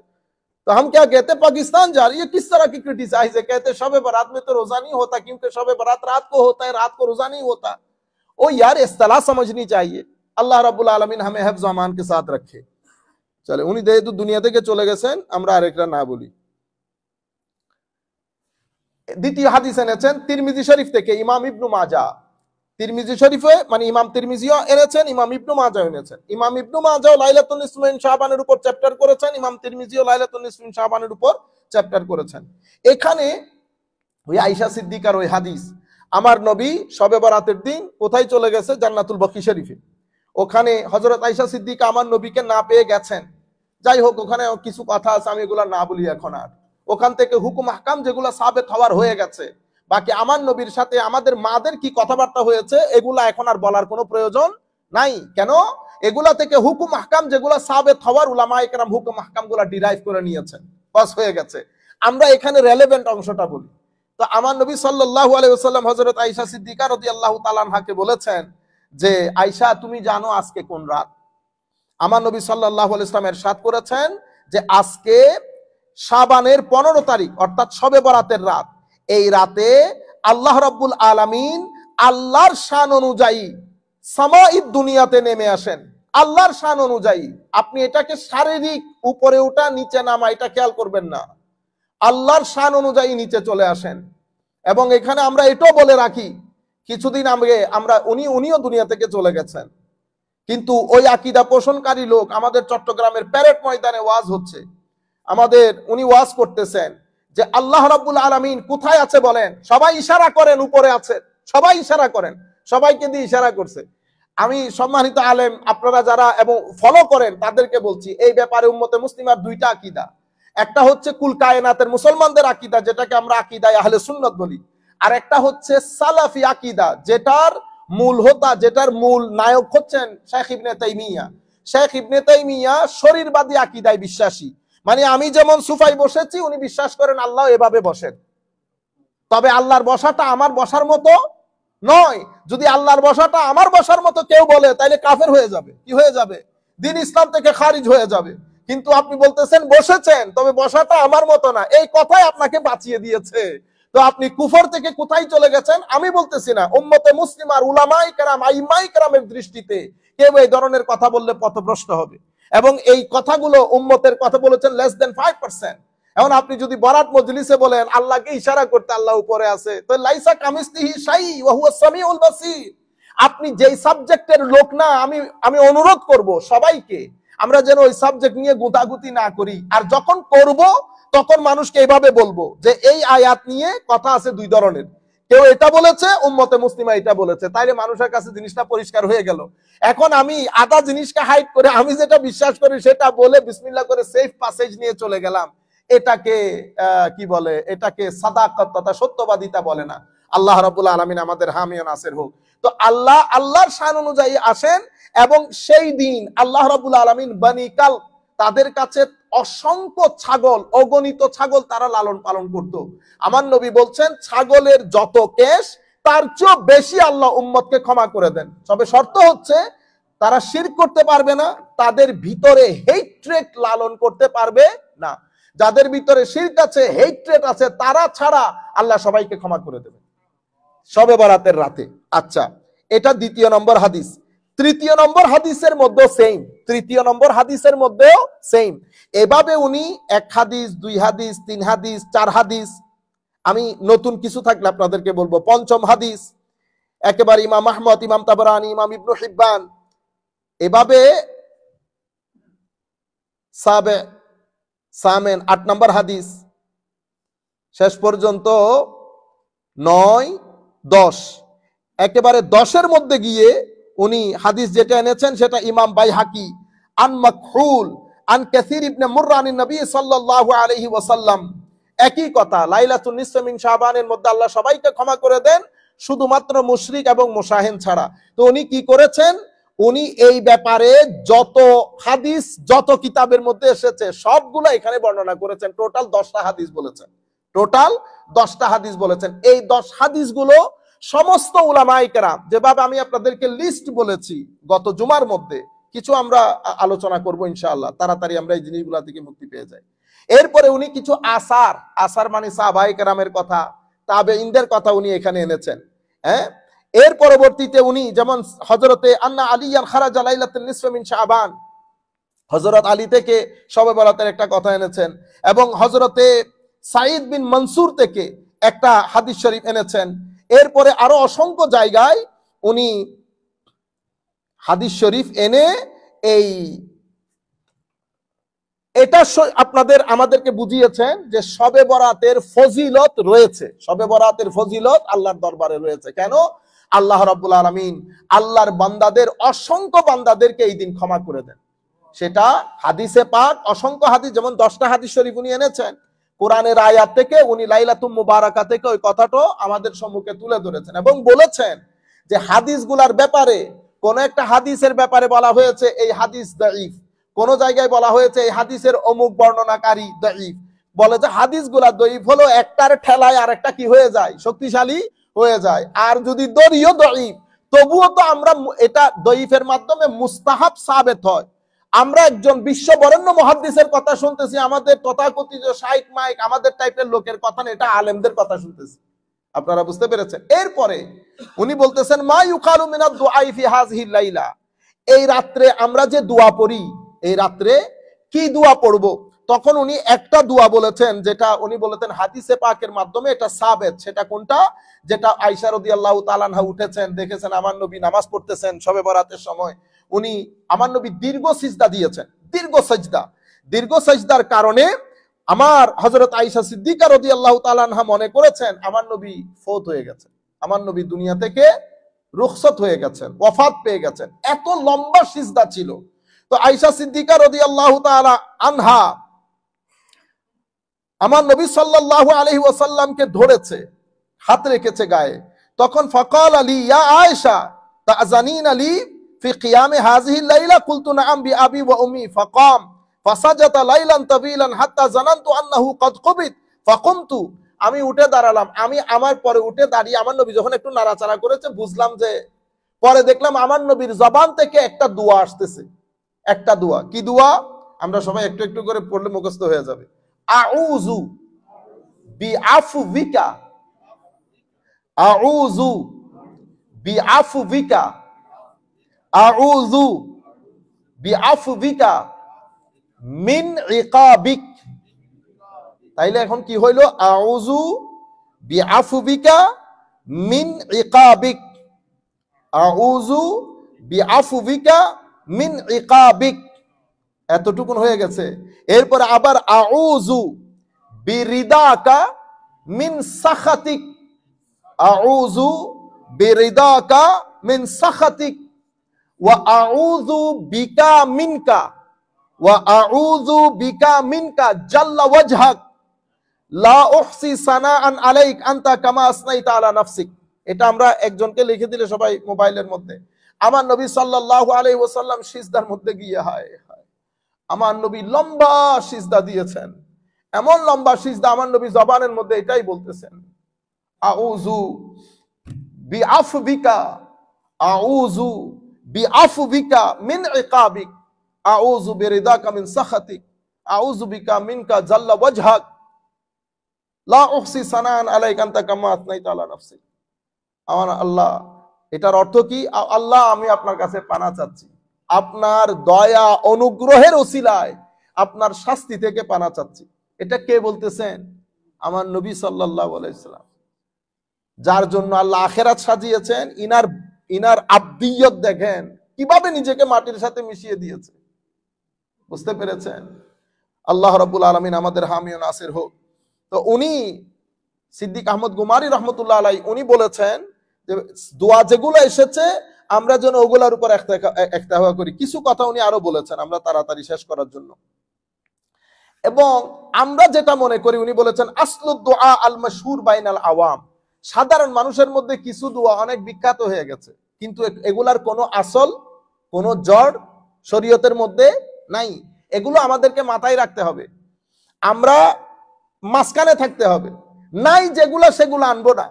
तो हम क्या कहते हैं पाकिस्तान जा रही है। किस तरह की क्रिटिसाइज है? कहते हैं शबे बारात में तो रोजा नहीं होता, क्योंकि शबे बारात रात को होता है, रात को रोजा नहीं होता। ओ यार, इस्तिलाह समझनी चाहिए। अल्लाह रब्बुल आलमीन हमें हिफ्ज़ अमान के साथ रखे। चले, उन्हीं दे तो दुनिया থেকে চলে গেছেন, আমরা আরেকটা না বলি। দ্বিতীয় হাদিস এনেছেন তিরমিজি শরীফ থেকে ইমাম ইবনু মাজা। তিরমিজি শরীফে মানে ইমাম তিরমিজিও এনেছেন, ইমাম ইবনু মাজাও এনেছেন। ইমাম ইবনু মাজাও লাইলাতুন নিসফি মিন শাবানের উপর চ্যাপ্টার করেছেন, ইমাম তিরমিজিও লাইলাতুন নিসফি মিন শাবানের উপর চ্যাপ্টার করেছেন। এখানে ওই আয়েশা সিদ্দিকার ওই হাদিস, আমার নবী শবে বরাতের দিন কোথায় চলে গেছে? জান্নাতুল বকি শরীফে। ওখানে হযরত আয়েশা সিদ্দিকা আমার নবীকে না পেয়ে গেছেন। যাই হোক, ওখানে কিছু কথা আছে, আমি এগুলা না বলি এখন আর। ওখান থেকে হুকুম আহকাম যেগুলা সাবেত হওয়ার হয়ে গেছে, বাকি আমার নবীর সাথে আমাদের মাদের কি কথাবার্তা হয়েছে এগুলা এখন আর বলার কোনো প্রয়োজন নাই। কেন? এগুলা থেকে হুকুম আহকাম যেগুলা সাবেত হওয়ার, উলামায়ে কেরাম হুকুম আহকাম গুলা ডিরাইভ করে নিয়েছেন, বাস হয়ে গেছে। আমরা এখানে রেলেভেন্ট অংশটা বলি। তো আমার নবী সাল্লাল্লাহু আলাইহি ওয়াসাল্লাম হযরত আয়েশা সিদ্দিকা রাদিয়াল্লাহু তাআলা আনহাকে বলেছেন যে আয়েশা তুমি জানো আজকে কোন রাত? আমার নবী সাল্লাল্লাহু আলাইহি ওয়াসাল্লাম ইরশাদ করেছেন যে আজকে শাবানের 15 তারিখ অর্থাৎ শবে বরাতের রাত। এই রাতে আল্লাহ রাব্বুল আলামিন আল্লাহর শান অনুযায়ী সামাঈদ দুনিয়াতে নেমে আসেন। আল্লাহর শান অনুযায়ী, আপনি এটাকে শারীরিক উপরে ওঠা নিচে নামা এটা খেয়াল করবেন না, আল্লাহর শান অনুযায়ী নিচে চলে আসেন। এবং এখানে আমরা এটাও বলে রাখি, কিছুদিন আগে আমরা উনিও দুনিয়া থেকে চলে গেছেন, কিন্তু ওই আকীদা পোষণকারী লোক আমাদের চট্টগ্রামের প্যারেড ময়দানে ওয়াজ হচ্ছে, উনি ওয়াজ করতেছেন যে আল্লাহ রাব্বুল আলামিন কোথায় আছে বলেন, সবাই ইশারা করেন উপরে আছে, সবাই ইশারা করেন, সবাইকে দিয়ে ইশারা করছে। আমি সম্মানিত আলেম আপনারা যারা এবং ফলো করেন তাদেরকে বলছি, এই ব্যাপারে উম্মতে মুসলিমার দুইটা আকীদা, একটা হচ্ছে কুল কায়নাতের মুসলমানদের আকীদা যেটাকে আমরা আকীদায়ে আহলে সুন্নাত বলি, আর একটা হচ্ছে সালাফি আকীদা যেটার মূল হোতা, যেটার মূল নায়ক হচ্ছেন শেখ ইবনে তাইমিয়া। শেখ ইবনে তাইমিয়া শরীরবাদী আকীদায় বিশ্বাসী, মানে আমি যেমন সুফাই বসেছি উনি বিশ্বাস করেন আল্লাহ এভাবে বসেন, তবে আল্লাহর বসাটা আমার বসার মতো নয়। যদি আল্লাহর বসাটা আমার বসার মতো কেউ বলে তাহলে কাফের হয়ে যাবে, কি হয়ে যাবে, দিন ইসলাম থেকে খারিজ হয়ে যাবে। কিন্তু আপনি বলতেছেন বসেছেন তবে বসাটা আমার মতো না, এই কথাই আপনাকে বাঁচিয়ে দিয়েছে। তো আপনি কুফর থেকে কোথায় চলে গেছেন আমি বলতেছি না, উম্মতে মুসলিমার উলামায়ে কেরাম আইম্মায়ে কেরামের দৃষ্টিতে কেউ এই ধরনের কথা বললে পথভ্রষ্ট হবে। এবং এই কথাগুলো উম্মতের কথা বলেছেন লেস দেন 5%। এখন আপনি যদি বরাত মজলিসে বলেন আল্লাহকে ইশারা করতে আল্লাহ উপরে আছে, তো লাইসা কামিসলিহি শাই ওয়া হুয়াস সামিউল বাসীর। আপনি যেই সাবজেক্টের লোক না, আমি অনুরোধ করব সবাইকে আমরা যেন ওই সাবজেক্ট নিয়ে গুতাগুতি না করি, আর যখন করব তখন মানুষকে এইভাবে বলবো যে এই আয়াত নিয়ে কথা আছে দুই ধরনের, কেউ এটা বলেছে উম্মতে মুসলিমা এটা বলেছে, তাইলে মানুষের কাছে জিনিসটা পরিষ্কার হয়ে গেল। এখন আমি আধা জিনিসকে হাইড করে আমি যেটা বিশ্বাস করি সেটা বলে বিসমিল্লাহ করে সেফ প্যাসেজ নিয়ে চলে গেলাম, এটাকে কি বলে, এটাকে সাদাকাত তথা সত্যবাদিতা বলে না। আল্লাহ রাব্বুল আলামিন আমাদের হামি ও নাসির হোক। তো আল্লাহর শান অনুযায়ী আসেন, এবং সেই দিন আল্লাহ রাব্বুল আলামিন বনি কাল তাদের কাছে অসংখ্য ছাগল, অগণিত ছাগল তারা লালন পালন করত। আমার নবী বলছেন ছাগলের যত কেশ তার চেয়ে বেশি আল্লাহ উম্মতকে ক্ষমা করে দেন, তবে শর্ত হচ্ছে তারা শিরক করতে পারবে না, তাদের ভিতরে হেট্রেট লালন করতে পারবে না। যাদের ভিতরে শিরক আছে, হেট্রেট আছে, তারা ছাড়া আল্লাহ সবাইকে ক্ষমা করে দেবে শবে বরাতের রাতে। আচ্ছা, এটা দ্বিতীয় নম্বর হাদিস। তৃতীয় নম্বর হাদিসের মধ্যেও সেম, তৃতীয় নম্বর হাদিসের মধ্যেও সেম। এভাবে উনি এক হাদিস, দুই হাদিস, তিন হাদিস, চার হাদিস, আমি নতুন কিছু থাকলে আপনাদেরকে বলবো, পঞ্চম হাদিস একেবারে ইমাম আহমদ, ইমাম তাবরানী, ইমাম ইবনু হিব্বান, এভাবে সাবে সামেন 8 নম্বর হাদিস, শেষ পর্যন্ত 9, 10, একেবারে 10-এর মধ্যে গিয়ে উনি হাদিস যেটা এনেছেন সেটা ইমাম বাইহাকি আন মাকহুল আন কাসির ইবনে মুররা আন নবী সাল্লাল্লাহু আলাইহি ওয়াসাল্লাম, একই কথা, লাইলাতুন নিসফ মিন শাবানের মধ্যে আল্লাহ সবাইকে ক্ষমা করে দেন শুধুমাত্র মুশরিক এবং মুশাহিন ছাড়া। তো উনি কি করেছেন, উনি এই ব্যাপারে যত হাদিস, যত কিতাবের মধ্যে এসেছে সবগুলো এখানে বর্ণনা করেছেন। টোটাল 10টা হাদিস বলেছেন, টোটাল 10টা হাদিস বলেছেন। এই 10 হাদিসগুলো সমস্ত উলামায়ে কেরাম, যেভাবে আমি আপনাদেরকে লিস্ট বলেছি গত জুমার মধ্যে, কিছু আমরা আলোচনা করব ইনশাআল্লাহ, তাড়াতাড়ি আমরা এই জিনিসগুলো থেকে মুক্তি পেয়ে যাই। এরপরে উনি কিছু আসার মানে সাহাবায়ে কেরামের কথা, তাবেঈনদের কথা উনি এখানে এনেছেন। হ্যাঁ, এর পরবর্তীতে উনি যেমন হযরতে আন্না আলিয়ান খারাজা লাইলাতুন নিসফ মিন শাবান, হযরত আলী থেকে শবে বরাতের একটা কথা এনেছেন, এবং হযরতে সাঈদ বিন মনসুর থেকে একটা হাদিস শরীফ এনেছেন। এরপরে আরো অসংখ্য জায়গায় উনি হাদিস শরীফ এনে এটা আমাদেরকে বুঝিয়েছেন যে শবে বরাতের ফজিলত রয়েছে, শবে বরাতের ফজিলত আল্লাহর দরবারে রয়েছে। কেন? আল্লাহ রাব্বুল আলামিন আল্লাহর বান্দাদের, অসংখ্য বান্দাদেরকে এই দিন ক্ষমা করে দেন। সেটা হাদিসে পাক অসংখ্য হাদিস, যেমন 10টা হাদিস শরীফ উনি এনেছেন, কোরআনের আয়াত থেকে উনি লাইলাতুম মুবারাকা থেকে ওই কথাটাও আমাদের সম্মুখে তুলে ধরেছেন এবং বলেছেন যে হাদিসগুলার ব্যাপারে, কোন একটা হাদিসের ব্যাপারে বলা হয়েছে এই হাদিস দাঈফ, কোন জায়গায় বলা হয়েছে এই হাদিসের অমুক বর্ণনাকারী দাঈফ, বলে যে হাদিসগুলা দঈফ হলো একটার ঠেলায় আর একটা কি হয়ে যায়, শক্তিশালী হয়ে যায়। আর যদি দরিও দঈফ, তবুও তো আমরা এটা দঈফের মাধ্যমে মুস্তাহাব সাবেত হয়। আমরা একজন বিশ্ববরেণ্য মুহাদ্দিসের কথা শুনতেছি, আমাদের তথাকথিত শাইখ মাইক আমাদের টাইপের লোকের কথা না, এটা আলেমদের কথা শুনতেছি। আপনারা বুঝতে পেরেছেন? এরপরে উনি বলতেছেন মা ইউকালু মিনাদ দুআই ফি হাযিহিল লাইলা, এই রাত্রে আমরা যে দোয়া পড়ি, এই রাত্রে কি দোয়া পড়ব? তখন উনি একটা দোয়া বলেছেন, যেটা উনি বলেছেন হাদিসে পাকের মাধ্যমে এটা সাবেত। সেটা কোনটা? যেটা আয়েশা রাদিয়াল্লাহু তাআলা আনহা উঠেছেন, দেখেছেন আমার নবী নামাজ পড়তেছেন শবে বরাতের সময়, উনি আমার নবী দীর্ঘ সিজদা দিয়েছেন, দীর্ঘ সাজদার কারণে আমার হযরত আয়েশা সিদ্দিকা রাদিয়াল্লাহু তাআলা আনহা মনে করেছেন আমার নবী ফৌত হয়ে গেছেন, আমার নবী দুনিয়া থেকে রুখসত হয়ে গেছেন, ওয়াফাত পেয়ে গেছেন। এত লম্বা সিজদা ছিল। তো আয়েশা সিদ্দিকা রাদিয়াল্লাহু তাআলা আনহা আমার নবী সাল্লাল্লাহু আলাইহি ওয়াসাল্লামকে ধরেছে, হাত রেখেছে গায়ে। তখন ফাকাল আলী ইয়া আয়েশা তা'জানিন আলী ফি কিয়ামে হাযিহিল লাইলা, কুলতু নাআম বি আবি ওয়া উম্মি, ফাকাম ফাসাজাতা লাইলান তাবিলান হাত্তা জানানতু আন্নাহু ক্বাদ কুবিত ফাকুমতু, আমি উঠে দাঁড়ালাম, আমি আমার পরে উঠে দাঁড়িয়ে আমার নবী যখন একটু নাড়াচাড়া করেছে বুঝলাম যে, পরে দেখলাম আমার নবীর জবান থেকে একটা দোয়া আসতেছে। একটা দোয়া, কি দোয়া? আমরা সবাই একটু একটু করে পড়লে মুখস্থ হয়ে যাবে। আউযু বিআফুবিকা, আউযু বিআফুবিকা, আউযু বিআফুবিকা মিন ইকাবিক। তাইলে এখন কি হইল? আউযু বিআফুবিকা মিন ইকাবিক, আউযু বিআফুবিকা মিন ইকাবিক, এতটুকুন হয়ে গেছে। এরপরে আবার আউযু বিরিদাকা মিন সাখাতিক, আউযু বিরিদাকা মিন সাখাতিক ওয়া আউযু বিকা মিনকা, ওয়া আউযু বিকা মিনকা জাল্লা ওয়াজহাক লা উহসি সানাআন আলাইক আনতা কামা আসনাইতা আলা নাফসিক। এটা আমরা একজনকে লিখে দিলে সবাই মোবাইলের মধ্যে, আমার নবী সাল্লাল্লাহু আলাইহি ওয়াসাল্লাম সিজদার মধ্যে গিয়ে হায় হায়, আমার নবী লম্বা সিজদা দিয়েছেন, এমন লম্বা সিজদা আমার নবী জবানের মধ্যে এটাই বলতেছেন, আউযু বিআফবিকা, আউযু বিআফবিকা মিন ইকাবিক, আউযু বিরিদাকা মিন সাখাতিক, আউযু বিকা মিনকা জাল্লা ওয়াজহাক লা উহসি সানাআন আলাইকা আনতা কামা আসনাইতা আলা নাফসিক। আমার আল্লাহ, এটার অর্থ কি? আল্লাহ আমি আপনার কাছে পানা চাচ্ছি, আপনার দয়া অনুগ্রহের ওসিলায় আপনার শাস্তি থেকে পানা চাচ্ছি। এটা কে বলতেছেন? আমার নবী সাল্লাল্লাহু আলাইহি সাল্লাম, যার জন্য আল্লাহ আখিরাত সাজিয়েছেন। ইনার আব্দিয়ত দেখেন কিভাবে নিজেকে মাটির সাথে মিশিয়ে দিয়েছে। বুঝতে পেরেছেন? আল্লাহ রাব্বুল আলামিন আমাদের হামি ও নাসির হোক। তো উনি সিদ্দিক আহমদ গুমারি রহমতুল্লাহ আলাইহি উনি বলেছেন যে দোয়া যেগুলো এসেছে আমরা যেন ওগুলার উপর ইক্তেফা করি। কিছু কথা উনি আরো বলেছেন আমরা তাড়াতাড়ি শেষ করার জন্য। এবং আমরা যেটা মনে করি, উনি বলেছেন আসলুদ দুআ আল মাশহুর বাইনাল আওয়াম, সাধারণ মানুষের মধ্যে কিছু দোয়া অনেক বিখ্যাত হয়ে গেছে, কিন্তু এগুলার কোনো আসল, কোনো জড় শরীয়তের মধ্যে নাই। এগুলো আমাদেরকে মাথায় রাখতে হবে, আমরা মাঝখানে থাকতে হবে। নাই যেগুলা সেগুলো আনবো না,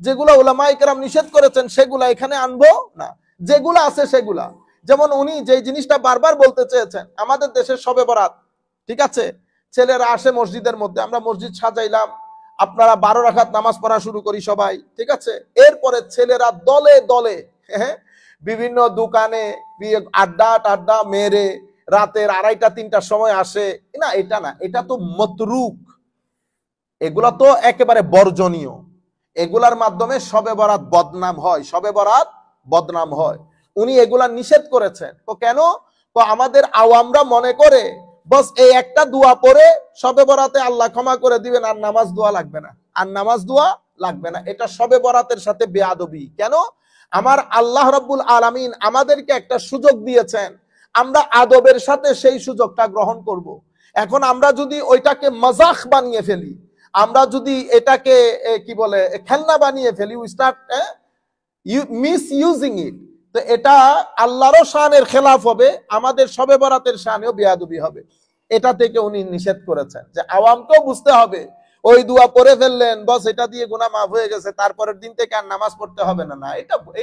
যেগুলা উলামায়ে কেরাম নিষেধ করেছেন সেগুলা এখানে আনবো না, যেগুলা আছে সেগুলা। যেমন উনি যে জিনিসটা বারবার বলতে চেয়েছেন, আমাদের দেশের শবে বরাত, ঠিক আছে, ছেলেরা আসে মসজিদের মধ্যে, আমরা মসজিদ সাজাইলাম, আপনারা 12 রাকাত নামাজ পড়া শুরু করি সবাই, ঠিক আছে। এরপরে ছেলেরা দলে দলে বিভিন্ন দোকানে আড্ডা মেরে রাতের 2:30-3টার সময় আসে না, এটা না, এটা তো মতরুক, এগুলা তো একেবারে বর্জনীয়। এগুলার মাধ্যমে শবে বরাত বদনাম হয়, শবে বরাত বদনাম হয়। উনি এগুলা নিষেধ করেছেন। তো কেন? তো আমাদের আওয়ামরা মনে করে বস এই একটা দোয়া পড়ে শবে বরাতে আল্লাহ ক্ষমা করে দিবেন, আর নামাজ দোয়া লাগবে না, আর নামাজ দোয়া লাগবে না। এটা শবে বরাতের সাথে বেয়াদবি। কেন? আমার আল্লাহ রাব্বুল আলামিন আমাদেরকে একটা সুযোগ দিয়েছেন, আমরা আদবের সাথে সেই সুযোগটা গ্রহণ করব। এখন আমরা যদি ওইটাকে মজাক বানিয়ে ফেলি, আমরা যদি এটাকে কি বলে খেলনা বানিয়ে ফেলি, we start miss using it, তো এটা আল্লাহরও শানের খেলাফ হবে, আমাদের শবে বরাতের শানেও বেয়াদবি হবে। এটা থেকে উনি নিষেধ করেছেন যে আওয়ামকেও বুঝতে হবে, ওই দোয়া পড়ে ফেললেন বস এটা দিয়ে গুনাহ মাফ হয়ে গেছে, তারপরের দিন থেকে আর নামাজ পড়তে হবে না, না,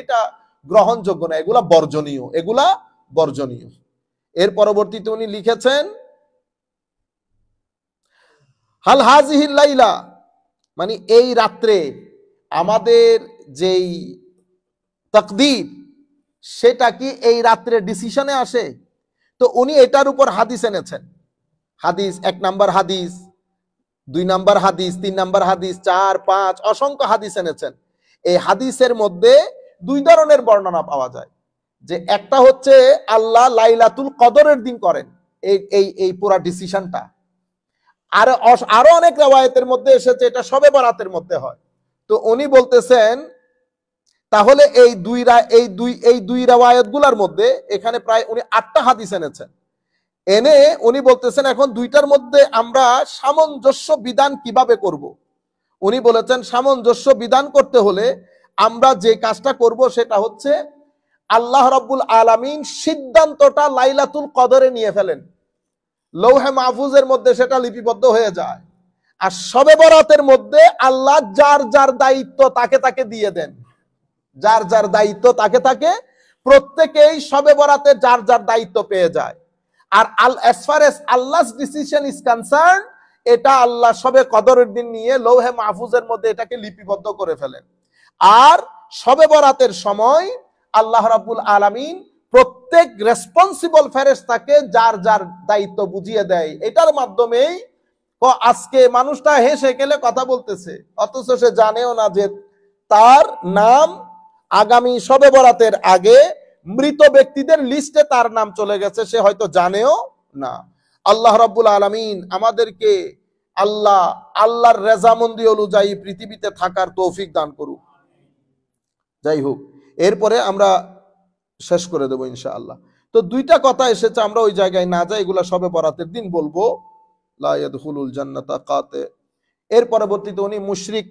এটা গ্রহণযোগ্য না, এগুলা বর্জনীয়, এগুলা বর্জনীয়। এর পরবর্তীতে উনি লিখেছেন হাল হাজিহিল লাইলা, মানে এই রাত্রে আমাদের যেই তাকদীর সেটা কি এই রাত্রে ডিসিশনে আসে? তো উনি এটার উপর হাদিস এনেছেন। হাদিস 1 নাম্বার হাদিস, 2 নাম্বার হাদিস, 3 নাম্বার হাদিস, 4, 5 অসংখ্য হাদিস এনেছেন। এই হাদিসের মধ্যে 2 ধরনের বর্ণনা পাওয়া যায়, যে একটা হচ্ছে আল্লাহ লাইলাতুল কদরের দিন করেন এই পুরা ডিসিশনটা, আর আরো অনেক রিওয়ায়াতের মধ্যে এসেছে এটা শবে বরাতের মধ্যে হয়। তো উনি বলতেছেন তাহলে এই দুই রিওয়ায়াতগুলোর মধ্যে এখানে প্রায় উনি 8টা হাদিস এনেছেন। এনে উনি বলতেছেন এখন দুইটার মধ্যে আমরা সামঞ্জস্য বিধান কিভাবে করব। উনি বলেছেন সামঞ্জস্য বিধান করতে হলে আমরা যে কাজটা করব সেটা হচ্ছে আল্লাহ রাব্বুল আলামিন সিদ্ধান্তটা লাইলাতুল কদরে নিয়ে ফেলেন, লৌহে মাহফুজের মধ্যে সেটা লিপিবদ্ধ হয়ে যায়, আর শবে বরাতের মধ্যে আল্লাহ যার যার দায়িত্ব তাকে তাকে দিয়ে দেন, যার যার দায়িত্ব তাকে তাকে, প্রত্যেকেই শবে বরাতে যার যার দায়িত্ব পেয়ে যায়। আর as far as Allah's decision is concerned, এটা আল্লাহ শবে কদরের দিন নিয়ে লৌহে মাহফুজের মধ্যে এটাকে লিপিবদ্ধ করে ফেলেন। আর শবে বরাতের সময় আল্লাহ রাব্বুল আলামিন প্রত্যেক রেসপন্সিবল ফেরেশতাকে যার যার দায়িত্ব বুঝিয়ে দেয়। এটার মাধ্যমেই আজকে মানুষটা হেসে গেলে কথা বলতেছে, অথচ সে জানেও না যে তার নাম আগামী শবে বরাতের আগে মৃত ব্যক্তিদের লিস্টে তার নাম চলে গেছে, সে হয়তো জানেও না। আল্লাহ রাব্বুল আলামিন আমাদেরকে আল্লাহর রেজামন্দি অনুযায়ী পৃথিবীতে থাকার তৌফিক দান করুক। যাই হোক, এরপরে আমরা শেষ করে দেব ইনশাআল্লাহ। তো 2টা কথা এসেছে, আমরা ওই জায়গায় না যাই, এগুলা শবে বরাতের দিন বলবো। লা ইয়াদখুলুল জান্নাতা কাতে। এর পরবর্তীতে উনি মুশরিক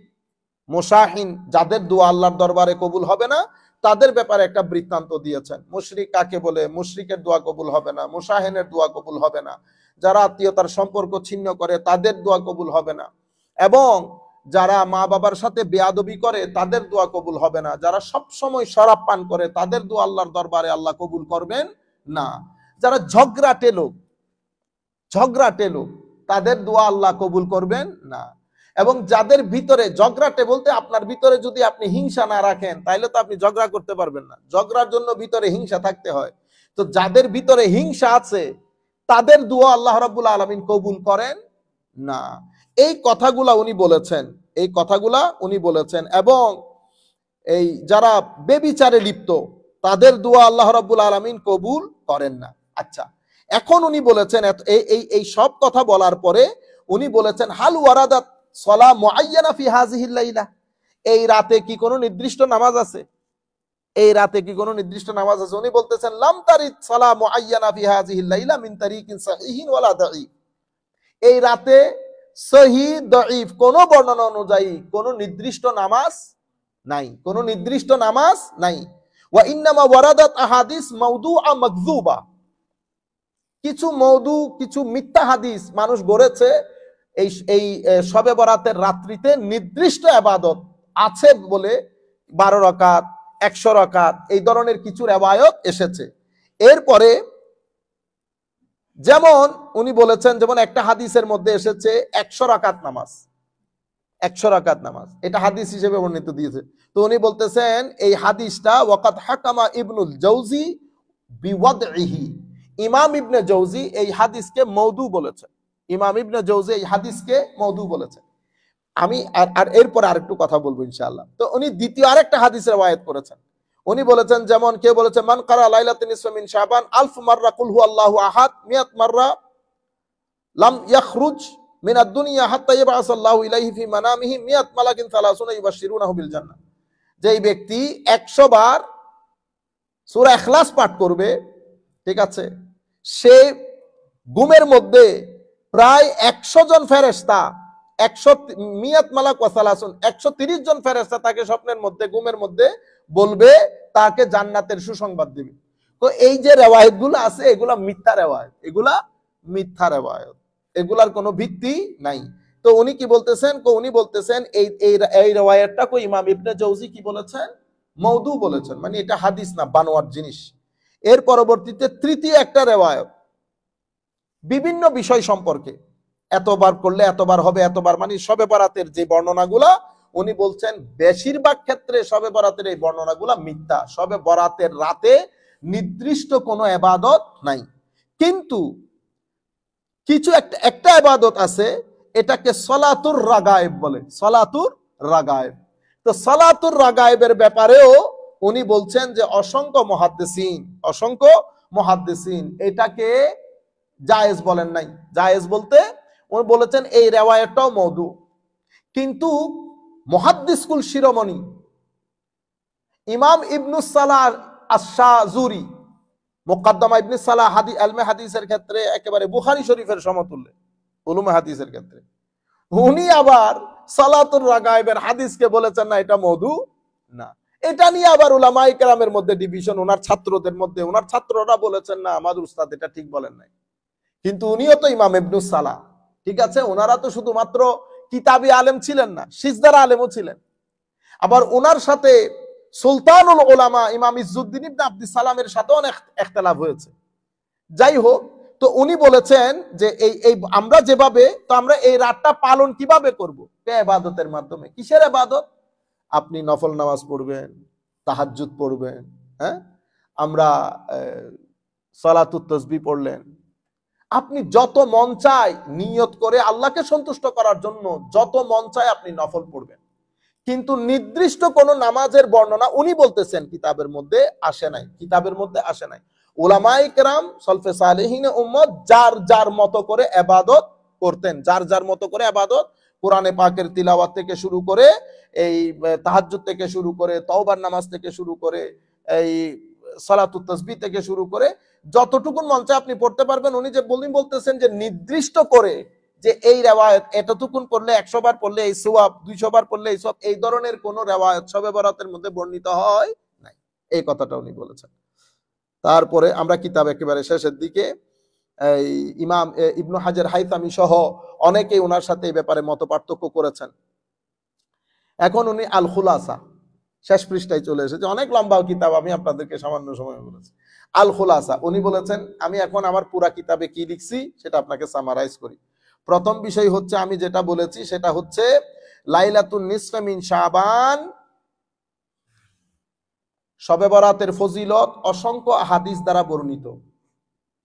মুশাহিন যাদের দোয়া আল্লাহর দরবারে কবুল হবে না তাদের ব্যাপারে একটা বৃত্তান্ত দিয়েছেন। মুশরিক কাকে বলে? মুশরিকের দোয়া কবুল হবে না, মুশাহিনের দোয়া কবুল হবে না, যারা আত্মীয়তার সম্পর্ক ছিন্ন করে তাদের দোয়া কবুল হবে না, এবং যারা মা বাবার সাথে বেয়াদবি করে তাদের দোয়া কবুল হবে না, যারা সব সময় শরাব পান করে তাদের দোয়া আল্লাহর দরবারে আল্লাহ কবুল করবেন না, যারা ঝগড়াটে লোক তাদের দোয়া আল্লাহ কবুল করবেন না, এবং যাদের ভিতরে ঝগড়াটে বলতে আপনার ভিতরে যদি আপনি হিংসা না রাখেন তাহলে তো আপনি ঝগড়া করতে পারবেন না, ঝগড়ার জন্য ভিতরে হিংসা থাকতে হয়। তো যাদের ভিতরে হিংসা আছে তাদের দোয়া আল্লাহ রাব্বুল আলামিন কবুল করেন না। এই কথাগুলা উনি বলেছেন, এবং এই যারা বেবিচারে লিপ্ত তাদের দোয়া আল্লাহ রাব্বুল আলামিন কবুল করেন না। আচ্ছা, এখন উনি বলেছেন এই সব কথা বলার পরে উনি বলেছেন হাল ওয়ারাদাত সালা মুআয়্যানা ফি হাযিহিল লাইলা, এই রাতে কি কোনো নির্দিষ্ট নামাজ আছে? উনি বলতেছেন লাম তারিদ সালা মুআয়্যানা ফি হাযিহিল লাইলা মিন তারিকিন সাহিহিন ওয়ালা দাঈফ, এই রাতে সহিহ দাঈফ কোন বর্ণনা অনুযায়ী কোন নির্দিষ্ট নামাজ নাই, ওয়া ইন্নামা ওয়ারাদাত আহাদিস মাওদুআ মাকযুবা, কিছু মিথ্যা হাদিস মানুষ গড়েছে এই শবে বরাতের রাত্রিতে নির্দিষ্ট ইবাদত আছে বলে 12 রাকাত 100 রাকাত এই ধরনের কিছু রিওয়ায়াত এসেছে। এরপরে যেমন উনি বলেছেন, যেমন একটা হাদিসের মধ্যে এসেছে 100 রাকাত নামাজ, এটা হাদিস হিসেবে বর্ণিত দিয়েছে। তো উনি বলতেছেন এই হাদিসটা ওয়াকাদ হাকামা ইবনুল জাওজি বিওয়াদইহি, ইমাম ইবনে জাওজি এই হাদিসকে মওদু বলেছেন। আমি আর এরপর আরেকটু কথা বলবো ইনশাআল্লাহ। তো উনি দ্বিতীয় আরেকটা হাদিসের রিওয়ায়াত করেছেন। উনি বলেছেন, যেমন কেউ বলেছেন মান কারা লাইলাতুন নিসফা মিন শাবান 1000 মাররা কুল হুয়াল্লাহু আহাদ 100 মাররা লাম ইয়াখরুজ মিন আদ-দুনিয়া হাত্তা ইয়াবআসাল্লাহু ইলাইহি ফি মানামিহি 100 মালাকিন 30 ইউবাশশিরুনাহু বিল জান্নাহ, যেই ব্যক্তি 100 বার সূরা ইখলাস পাঠ করবে, ঠিক আছে, সে ঘুমের মধ্যে প্রায় 100 জন ফেরেশতা 100 মালাক ওয়া 130 জন ফেরেশতা তাকে স্বপ্নের মধ্যে ঘুমের মধ্যে বলবে, তাকে জান্নাতের সুসংবাদ দিবে। তো এই যে রিওয়ায়াতগুলো আছে এগুলা মিথ্যা রিওয়ায়াত। এগুলার কোনো ভিত্তি নাই। তো উনি কি বলতেছেন, উনি বলতেছেন এই এই রিওয়ায়াতটা ইমাম ইবনে জৌজি কি বলেছেন, মওদু বলেছেন, মানে এটা হাদিস না, বানোয়ার জিনিস। এর পরবর্তীতে তৃতীয় একটা রিওয়ায়াত বিভিন্ন বিষয় সম্পর্কে, এতবার করলে এতবার হবে, এতবার মানে শবে বরাতের যে বর্ণনাগুলা, উনি বলছেন বেশিরভাগ ক্ষেত্রে শবে বরাতের এই বর্ণনাগুলা মিথ্যা। শবে বরাতের রাতে নির্দিষ্ট কোনো ইবাদত নাই, কিন্তু কিছু একটা ইবাদত আছে, এটাকে সলাতুর রাগায়েব বলে, সলাতুর রাগায়েব। তো সলাতুর রাগায়েবের ব্যাপারেও উনি বলছেন যে অসংখ্য মুহাদ্দিসিন এটাকে জায়েজ বলেন নাই। জায়েজ বলতে উনি বলেছেন এই রিওয়ায়াতটাও মওদু। কিন্তু মুহাদ্দিসকুল শিরোমণি ইমাম ইবনুস সালাহ আশ-শাযুরি, মুকদ্দমা ইবনে সালাহ আলমে হাদিসের ক্ষেত্রে একেবারে বুখারী শরীফের সমতুল্য উলুমে হাদিসের ক্ষেত্রে, উনি আবার সালাতুর রাগায়েবের হাদিসকে বলেছেন না এটা মওদু না। এটা নিয়ে আবার উলামায়ে কেরামের মধ্যে ডিভিশন, ওনার ছাত্রদের মধ্যে, ওনার ছাত্ররা বলেছেন না আমাদের উস্তাদ এটা ঠিক বলেন নাই। কিন্তু উনিও তো ইমাম ইবনুস সালাহ, ঠিক আছে, ওনারা তো শুধুমাত্র কিতাবি আলেম ছিলেন না, সিজদার আলেমও ছিলেন। আবার ওনার সাথে সুলতানুল উলামা ইমাম ইজ্জুদ্দিন ইবনে আব্দুস সালামের সাথে অনেক ইখতিলাফ হয়েছে। যাই হোক, তো উনি বলেছেন যে এই আমরা যেভাবে, তো আমরা এই রাতটা পালন কিভাবে করব? ইবাদতের মাধ্যমে। কিসের ইবাদত? আপনি নফল নামাজ পড়বেন, তাহাজ্জুদ পড়বেন, হ্যাঁ, আমরা সালাতুত তাসবিহ পড়লেন, আপনি যত মন চায় নিয়ত করে আল্লাহকে সন্তুষ্ট করার জন্য যত মন চায় আপনি নফল পড়বেন। কিন্তু নির্দিষ্ট কোন নামাজের বর্ণনা উনি বলতেছেন কিতাবের মধ্যে আসে নাই, কিতাবের মধ্যে আসে নাই। উলামায়ে কেরাম সলফে সালেহিন উম্মত যার যার মতো করে ইবাদত করতেন, যার যার মতো করে ইবাদত, কোরআনে পাকের তিলাওয়াত থেকে শুরু করে, এই তাহাজ্জুদ থেকে শুরু করে, তওবার নামাজ থেকে শুরু করে, এই সালাতুত তাসবিহ থেকে শুরু করে যতটুকুন মন চায় আপনি পড়তে পারবেন। উনি যে বলতেছেন যে নির্দিষ্ট করে যে এই রিওয়ায়াত এতটুকুন পড়লে 100 বার পড়লে এই সওয়াব, 200 বার পড়লে এই সওয়াব, এই ধরনের কোন রিওয়ায়াত শবে বরাতের মধ্যে বর্ণিত হয় নাই, এই কথাটা উনি বলেছেন। তারপরে আমরা কিতাব একেবারে শেষের দিকে এই ইমাম ইবনু হাজার হাইতামি সহ অনেকেই ওনার সাথে এই ব্যাপারে মত পার্থক্য করেছেন। এখন উনি আল খুলাসা শেষ পৃষ্ঠায় চলে এসেছে, অনেক লম্বা কিতাব, আমি আপনাদেরকে সামান্য সময় বলেছি। আল খুলাসা উনি বলেছেন, আমি এখন আমার পুরা কিতাবে কি লিখছি সেটা আপনাকে সামারাইজ করি। প্রথম বিষয় হচ্ছে আমি যেটা বলেছি সেটা হচ্ছে লাইলাতুন নিসফে মিন শাবান, শবে বরাতের ফজিলত অসংখ্য হাদিস দ্বারা বর্ণিত,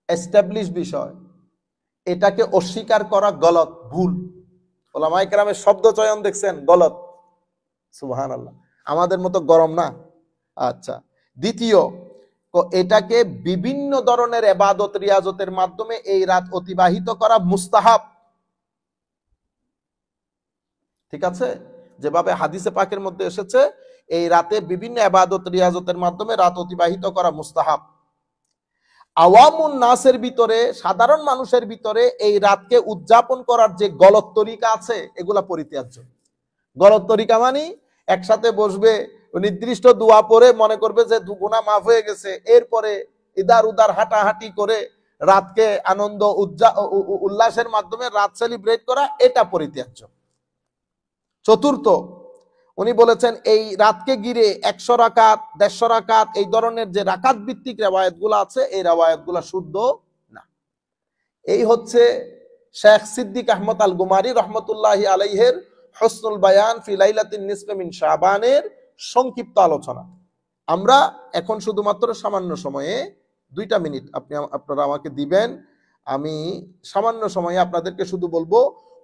এস্টাবলিশ বিষয়। এটাকে অস্বীকার করা গলত, ভুল। ওলামায়ে কেরামের শব্দ চয়ন দেখছেন, গলত। সুবহানাল্লাহ, আমাদের মতো গরম না। আচ্ছা, দ্বিতীয়, এটাকে বিভিন্ন ধরনের ইবাদত রিয়াজতের মাধ্যমে এই রাত অতিবাহিত করা মুস্তাহাব। ঠিক আছে, যেভাবে হাদিসে পাকের মধ্যে এসেছে এই রাতে বিভিন্ন ইবাদত রিয়াজতের মাধ্যমে রাত অতিবাহিত করা মুস্তাহাব। আওয়ামুন নাসের ভিতরে, সাধারণ মানুষের ভিতরে এই রাতকে উদযাপন করার যে গলত তরিকা আছে এগুলা পরিত্যাজ্য। গলত তরিকা মানে একসাথে বসবে, নির্দিষ্ট দোয়া পড়ে মনে করবে যে গুনাহ মাফ হয়ে গেছে, এরপরে ইদার উদার হাঁটাহাঁটি করে রাতকে আনন্দ উল্লাসের মাধ্যমে রাত সেলিব্রেট করা, এটা পরিত্যাজ্য। চতুর্থ, উনি বলেছেন এই রাতকে ঘিরে 100 রাকাত 150 রাকাত এই ধরনের যে রাকাত ভিত্তিক রিওয়ায়াতগুলো আছে এই রিওয়ায়াতগুলো শুদ্ধ না। এই হচ্ছে শেখ সিদ্দিক আহমদ আল গুমারি রহমতুল্লাহি আলাইহির হুসনুল বায়ান ফি লাইলাতিন নিসফে মিন শাবানের সংক্ষিপ্ত আলোচনা। আমরা এখন শুধুমাত্র সামান্য সময়ে 2টা মিনিট আপনারা আমাকে দিবেন, আমি সামান্য সময়ে আপনাদেরকে শুধু বলবো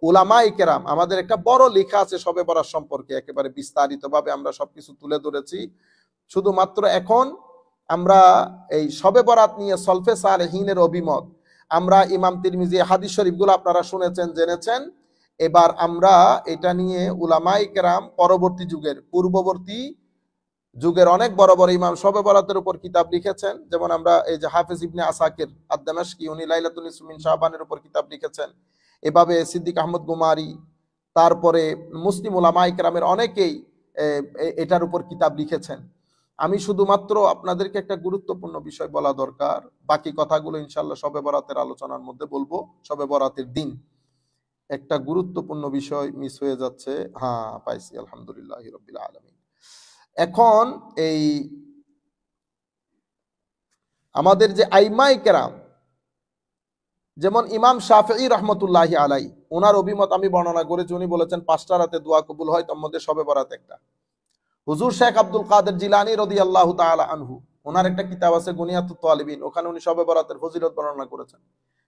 উলামায়ে কেরাম, আমাদের একটা বড় লেখা আছে শবে বরাত সম্পর্কে, একেবারে বিস্তারিতভাবে আমরা সবকিছু তুলে ধরেছি। শুধুমাত্র এখন আমরা এই শবে বরাত নিয়ে সলফে সালেহিনের অভিমত, আমরা ইমাম তিরমিজি হাদিস শরীফগুলো আপনারা শুনেছেন জেনেছেন, এবার আমরা এটা নিয়ে উলামায়ে কেরাম পরবর্তী যুগের, পূর্ববর্তী যুগের অনেক বড় বড় ইমাম শবে বরাতের উপর কিতাব লিখেছেন। যেমন আমরা এই যে হাফেজ ইবনে আসাকির আদ-দামাশকি, উনি লাইলাতুন নিসফে মিন শাবানের উপর কিতাব লিখেছেন। এভাবে সিদ্দিক আহমদ গুমারি, তারপরে মুসলিম উলামায়ে কেরামের অনেকেই এটার উপর কিতাব লিখেছেন। আমি শুধুমাত্র আপনাদেরকে একটা গুরুত্বপূর্ণ বিষয় বলা দরকার, বাকি কথাগুলো ইনশাআল্লাহ শবে বরাতের আলোচনার মধ্যে বলবো, শবে বরাতের দিন। একটা গুরুত্বপূর্ণ বিষয় মিস হয়ে যাচ্ছে। হ্যাঁ, পাইছি, আলহামদুলিল্লাহ রাব্বিল আলামিন। এখন এই আমাদের যে আইমায়ে কেরাম, যেমন ইমাম শাফিঈ রাহমাতুল্লাহি আলাই, ওনার অভিমত আমি বর্ণনা করেছি। উনি বলেছেন ৫টা রাতে দোয়া কবুল হয়, তার মধ্যে শবে বরাত একটা। হুজুর শেখ আব্দুল কাদের জিলানী রাদিয়াল্লাহু তাআলা আনহু, ওনার একটা কিতাব আছে গুনিয়াতুত তালিবিন, ওখানে উনি শবে বরাতের ফজিলত বর্ণনা করেছেন।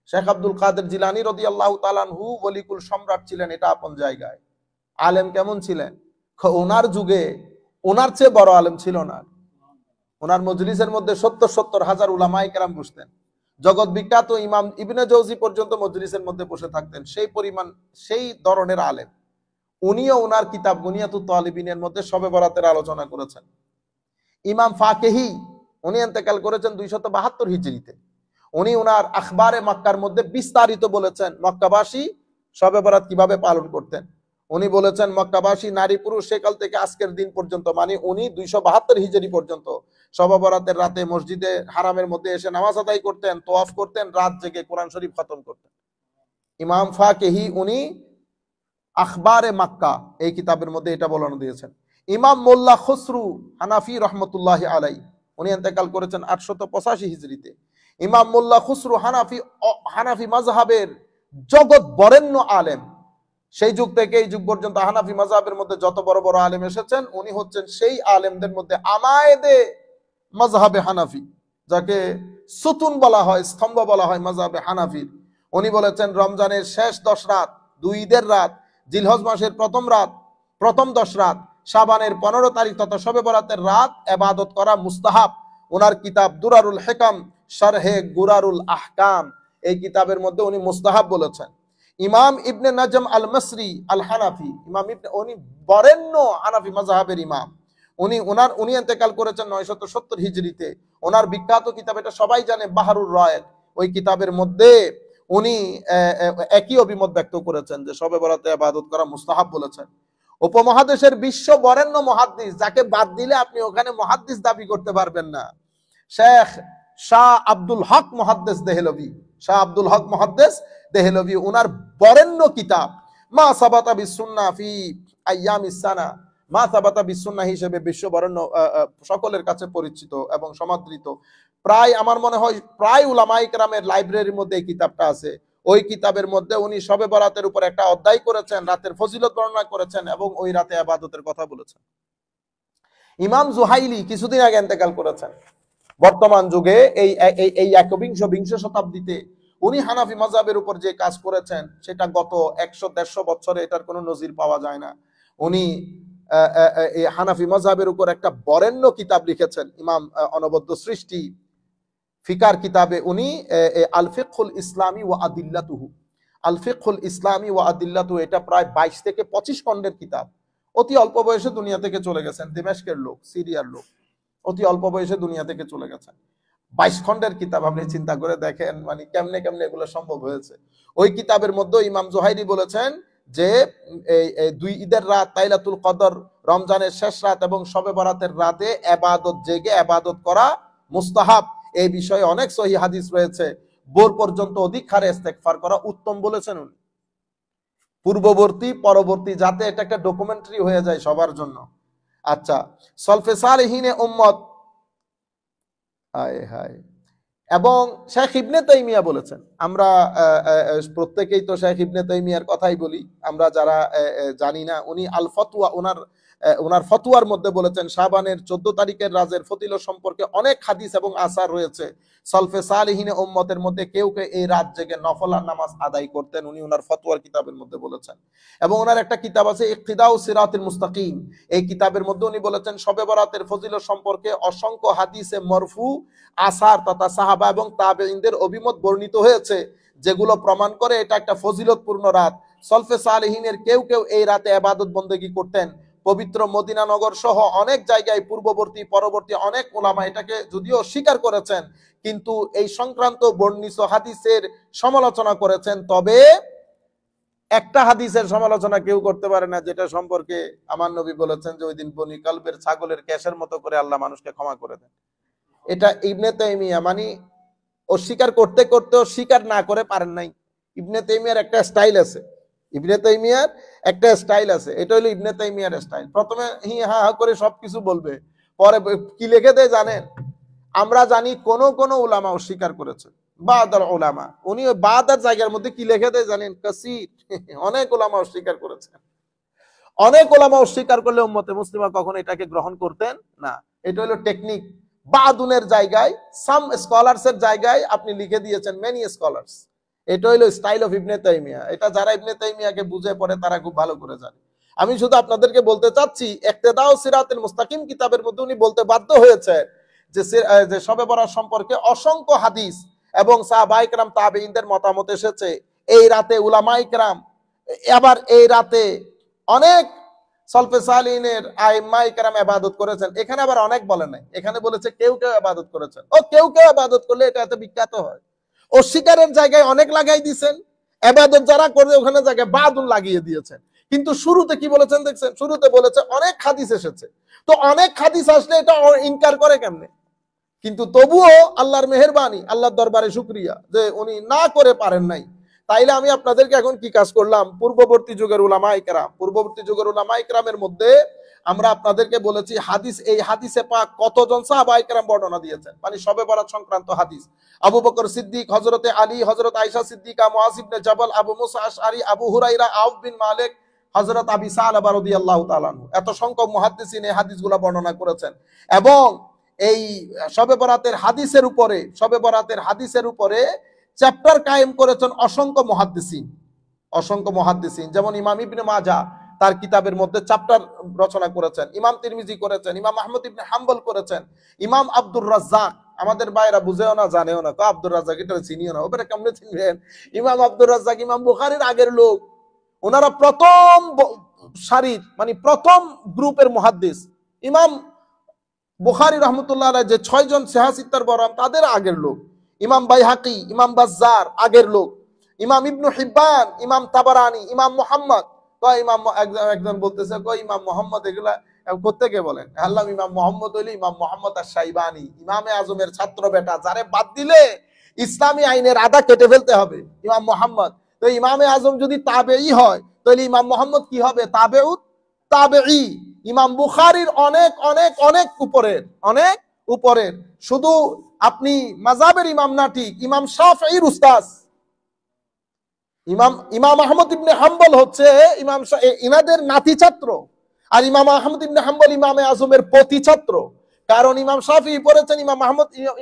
শেখ আব্দুল কাদের জিলানী রাদিয়াল্লাহু তাআলা আনহু ওলিকুল সম্রাট ছিলেন, এটা আপন জায়গায়। আলেম কেমন ছিলেন? ওনার যুগে ওনার চেয়ে বড় আলেম ছিল না। ওনার মজলিসের মধ্যে ৭০,০০০ উলামায়ে কেরাম বসতেন। জগৎ বিখ্যাত ইমাম ইবনে জৌজি পর্যন্ত মজলিসের মধ্যে বসে থাকতেন, সেই পরিমাণ, সেই ধরনের আলেম। উনিও ওনার কিতাব বুনিয়াতুত তালিবিনের মধ্যে শবে বরাতের আলোচনা করেছেন। ইমাম ফাকেহি, উনি ইন্তেকাল করেছেন ২৭২ হিজরিতে। উনি ওনার আখবারে মক্কার মধ্যে বিস্তারিত বলেছেন মক্কাবাসী শবে বরাত কিভাবে পালন করতেন। উনি বলেছেন মক্কাবাসী নারী পুরুষ সেকাল থেকে আজকের দিন পর্যন্ত, মানে উনি ২৭২ হিজরি পর্যন্ত শবে বরাতের রাতে মসজিদে হারামের মধ্যে এসে নামাজ আদায় করতেন, তোয়াফ করতেন, রাত জেগে কোরআন শরীফ খতম করতেন। ইমাম ফাকেহি উনি আখবারে মক্কা এই কিতাবের মধ্যে এটা বলানো দিয়েছেন। ইমাম মোল্লা খুসরু হানাফি রহমতুল্লাহ আলাই, উনি ইন্তেকাল করেছেন ৮৮৫ হিজরিতে। ইমাম মোল্লা খুসরু হানাফি মাজহাবের জগৎ বরেণ্য আলেম। সেই যুগ থেকে এই যুগ পর্যন্ত হানাফি মাজহাবের মধ্যে যত বড় বড় আলেম এসেছেন, উনি হচ্ছেন সেই আলেমদের মধ্যে আমায়েদে মাজহাবে হানাফি, যাকে সুতুন বলা হয়, স্তম্ভ বলা হয় মাজহাবে হানাফির। উনি বলেছেন রমজানের শেষ ১০ রাত, ২ ঈদের রাত, জিলহজ মাসের প্রথম ১০ রাত, শাবানের ১৫ তারিখ তথা শবে বরাতের রাত ইবাদত করা মুস্তাহাব। ওনার কিতাব দুরারুল হিকাম শারহে গুরারুল আহকাম, এই কিতাবের মধ্যে উনি মুস্তাহাব বলেছেন। ইমাম ইবনে নাজম আল মাসরি আল হানাফি, উনি বরেণ্য হানাফি মাজহাবের ইমাম। উনি ইন্তেকাল করেছেন ৯৭০ হিজরিতে। ওনার বিখ্যাত কিতাব, এটা সবাই জানে, বাহারুর রায়েদ। ওই কিতাবের মধ্যে উনি একই অভিমত ব্যক্ত করেছেন যে শবে বরাতে ইবাদত করা মুস্তাহাব বলেছেন। উপমহাদেশের বিশ্ব বরেণ্য মুহাদ্দিস, যাকে বাদ দিলে আপনি ওখানে মুহাদ্দিস দাবি করতে পারবেন না, শেখ শাহ আব্দুল হক মুহাদ্দিস দেহলভী, শাহ আব্দুল হক মুহাদ্দিস দেহলভী, ওনার বরেণ্য কিতাব মা সাবাতা বিসুন্নাহ ফি আইয়ামিস সানা, মা সাবাতা বিসুন্নাহ হিসেবে বিশ্ব বরেণ্য, সকলের কাছে পরিচিত এবং সমাদৃত। প্রায় আমার মনে হয় প্রায় উলামায়ে কেরামের লাইব্রেরির মধ্যে এই কিতাবটা আছে। ওই কিতাবের মধ্যে উনি শবে বরাতের উপর একটা অধ্যায় করেছেন, রাতের ফজিলত বর্ণনা করেছেন এবং ওই রাতে ইবাদতের কথা বলেছেন। ইমাম জুহাইলি কিছুদিন আগে ইন্তেকাল করেছেন। বর্তমান যুগে এই বিংশ শতাব্দীতে উনি হানাফি মাযহাবের উপর যে কাজ করেছেন, সেটা গত ১০০-১৫০ বছরে এটার কোনো নজির পাওয়া যায় না। উনি এই হানাফি মাযহাবের উপর একটা বরেণ্য কিতাব লিখেছেন, ইমাম অনবদ্য সৃষ্টি ফিকার কিতাবে উনি আল ফিকহুল ইসলামী ওয়া আদিল্লাতুহু, আল ফিকহুল ইসলামী ওয়া আদিল্লাতুহু, এটা প্রায় ২২ থেকে ২৫ খণ্ডের কিতাব। অতি অল্প বয়সে দুনিয়া থেকে চলে গেছেন, দিমাশকের লোক, সিরিয়ার লোক, অতি অল্প বয়সে দুনিয়া থেকে চলে গেছেন। ২২ খণ্ডের কিতাব, আপনি চিন্তা করে দেখেন মানে কেমনে কেমনে এগুলো সম্ভব হয়েছে। ওই কিতাবের মধ্যে ইমাম জুহাইরি বলেছেন যে এই ২ ঈদের রাত, লাইলাতুল কদর, রমজানের শেষ রাত এবং শবে বরাতের রাতে ইবাদত জেগে ইবাদত করা মুস্তাহাব। এই বিষয়ে অনেক সহিহ হাদিস রয়েছে। ভোর পর্যন্ত অধিক হারে ইস্তেগফার করা উত্তম বলেছেন উনি। পূর্ববর্তী পরবর্তী, যাতে এটা একটা ডকুমেন্টারি হয়ে যায় সবার জন্য। আচ্ছা, সলফে সালেহিনে উম্মত, হায় হায়, এবং শেখ ইবনে তাইমিয়া বলেছেন, আমরা প্রত্যেকেই তো শেখ ইবনে তাইমিয়ার কথাই বলি, আমরা যারা জানি না, উনি আল ফতোয়া, ওনার ফতোয়ার মধ্যে বলেছেন শাবানের ১৪ তারিখের রাজের ফজিলত সম্পর্কে অনেক হাদিস এবং আসার রয়েছে। সলফে সালেহিনে উম্মতের মধ্যে কেউ কেউ এই রাত জেগে নফল নামাজ আদায় করতেন, উনি ওনার ফতোয়ার কিতাবের মধ্যে বলেছেন। এবং ওনার একটা কিতাব আছে ইকতিদাউ সিরাতিল মুস্তাকিম, এই কিতাবের মধ্যে উনি বলেছেন শবে বরাতের ফজিলত সম্পর্কে অসংখ্য হাদিসে মরফু, আসার তথা সাহাবা এবং তাবেঈনদের অভিমত বর্ণিত হয়েছে, যেগুলো প্রমাণ করে এটা একটা ফজিলতপূর্ণ রাত। সলফে সালেহিনের কেউ কেউ এই রাতে ইবাদত বন্দেগী করতেন। পবিত্র মদিনা নগর সহ অনেক জায়গায় পূর্ববর্তী পরবর্তী অনেক উলামা এটাকে যদিও স্বীকার করেছেন, কিন্তু এই সংক্রান্ত বর্ণিত হাদিসের সমালোচনা করেছেন। তবে একটা হাদিসের সমালোচনা কেউ করতে পারে না, যেটা সম্পর্কে আমার নবী বলেছেন যে ওই দিন বনি কালবের ছাগলের ক্যাশের মতো করে আল্লাহ মানুষকে ক্ষমা করে দেন। এটা ইবনে তাইমিয়া মানে অস্বীকার করতে করতেও স্বীকার না করে পারেন নাই। ইবনে তাইমিয়ার একটা স্টাইল আছে, ইবনে তাইমিয়ার একটা স্টাইল আছে, এটা হলো ইবনে তাইমিয়ার স্টাইল। প্রথমে হি হা হা করে সবকিছু বলবে, পরে কি লিখে দেয় জানেন? আমরা জানি কোন কোন উলামা অস্বীকার করেছে, বাদাল উলামা, উনি ওই বাদার জায়গার মধ্যে কি লিখে দেয় জানেন? কাসীর। অনেক উলামা অস্বীকার করেছেন। অনেক ওলামা অস্বীকার করলে উম্মতে মুসলিমা কখনো এটাকে গ্রহণ করতেন না। এটা হলো টেকনিক। বাদুনের জায়গায়, সাম স্কলার্স এর জায়গায় আপনি লিখে দিয়েছেন মেনি স্কলার্স। এটা হলো স্টাইল অফ ইবনে তাইমিয়া। এটা যারা ইবনে তাইমিয়াকে বুঝে পড়ে তারা খুব ভালো করে জানে। আমি শুধু আপনাদেরকে বলতে চাচ্ছি, ইক্তেদাউ সিরাতুল মুস্তাকিম কিতাবের মধ্যে উনি বলতে বাধ্য হয়েছে যে শবে বরাত সম্পর্কে অসংখ্য হাদিস এবং সাহাবায়ে কেরাম তাবেঈনদের মতামত এসেছে। এই রাতে উলামায়ে কেরাম, আবার এই রাতে অনেক সলফে সালিহিনের আইম্মায়ে কেরাম ইবাদত করেছেন। এখানে আবার অনেক বলে নাই, এখানে বলেছে কেউ কেউ ইবাদত করেছেন। ও কেউ কেউ ইবাদত করলে এটা এত বিখ্যাত হয়? অস্বীকারের জায়গায় অনেক লাগাই দিয়েছেন, ইবাদত যারা করে ওখানে জায়গায় বাদুন লাগিয়ে দিয়েছেন। কিন্তু শুরুতে কি বলেছেন দেখছেন? শুরুতে বলেছে অনেক হাদিস এসেছে। তো অনেক হাদিস আসলে এটা ইনকার করে কেমনে? কিন্তু তবুও আল্লাহর মেহেরবানি, আল্লাহর দরবারে শুকরিয়া যে উনি না করে পারেন নাই। তাইলে আমি আপনাদেরকে এখন কি কাজ করলাম? পূর্ববর্তী যুগের উলামায়ে কেরাম, পূর্ববর্তী যুগের উলামায়ে কেরামের মধ্যে আমরা আপনাদেরকে বলেছি হাদিস, এই হাদিসে পাক কতজন সাহাবায়ে কেরাম বর্ণনা দিয়েছেন, মানে শবে বরাত সংক্রান্ত হাদিস। আবু বকর সিদ্দিক, হযরতে আলী, হযরত আয়েশা সিদ্দিকা, মুআয ইবনে জাবাল, আবু মুসা আশআরী, আবু হুরায়রা, আউফ বিন মালিক, হযরত আবি সালাবা রাদিয়াল্লাহু তাআলা আনহু, এত সংখ্যক মুহাদ্দিসিন এই হাদিসগুলো বর্ণনা করেছেন। এবং এই শবে বরাতের হাদিসের উপরে, শবে বরাতের হাদিসের উপরে চ্যাপ্টার কায়েম করেছেন অসংখ্য মুহাদ্দিসিন, অসংখ্য মুহাদ্দিসিন। যেমন ইমাম ইবনে মাজাহ তার কিতাবের মধ্যে চ্যাপ্টার রচনা করেছেন, ইমাম তিরমিজি করেছেন, ইমাম আহমদ ইবনে হাম্বল করেছেন, ইমাম আব্দুর রাজ্জাক, আমাদের ভাইরা বুঝেও না জানেও না, আব্দুর রাজ্জাক এটা চিনিও না, ওপরে কেমনে চিনবেন? ইমাম আব্দুর রাজ্জাক ইমাম বুখারীর আগের লোক, ওনারা প্রথম সারির, মানে প্রথম গ্রুপের মুহাদ্দিস। ইমাম বুখারী রহমতুল্লাহ আলাইহি যে 6 জন সিহাসিত্তার বরাম তাদের আগের লোক। ইমাম বাইহাকি, ইমাম বাজ্জার আগের লোক, ইমাম ইবনু হিব্বান, ইমাম তাবারানি, ইমাম মুহাম্মদ। তো ইমাম একজন বলতেছে কই ইমাম মুহাম্মদ এগুলা কোত্থেকে বলেন? আল্লাহ, ইমাম মুহাম্মদ হইলো ইমাম মুহাম্মদ আশ-শাইবানি, ইমামে আজমের ছাত্র বেটা, যারে বাদ দিলে ইসলামী আইনের আধা কেটে ফেলতে হবে, ইমাম মুহাম্মদ। তো ইমামে আজম যদি তাবেঈ হয় তাহলে ইমাম মুহাম্মদ কি হবে? তাবেউত তাবেঈ। ইমাম বুখারীর অনেক অনেক অনেক উপরের, অনেক উপরের। শুধু আপনি মাযহাবের ইমাম না, ঠিক ইমাম শাফিঈর উস্তাদ ইমাম আহমদ ইবনে হাম্বল হচ্ছে ইমাম ইনাদের নাতি ছাত্র, আর ইমাম আহমদ ইবনে হাম্বল ইমামে আজমের প্রতি ছাত্র। কারণ ইমাম শাফিঈ পড়েছেন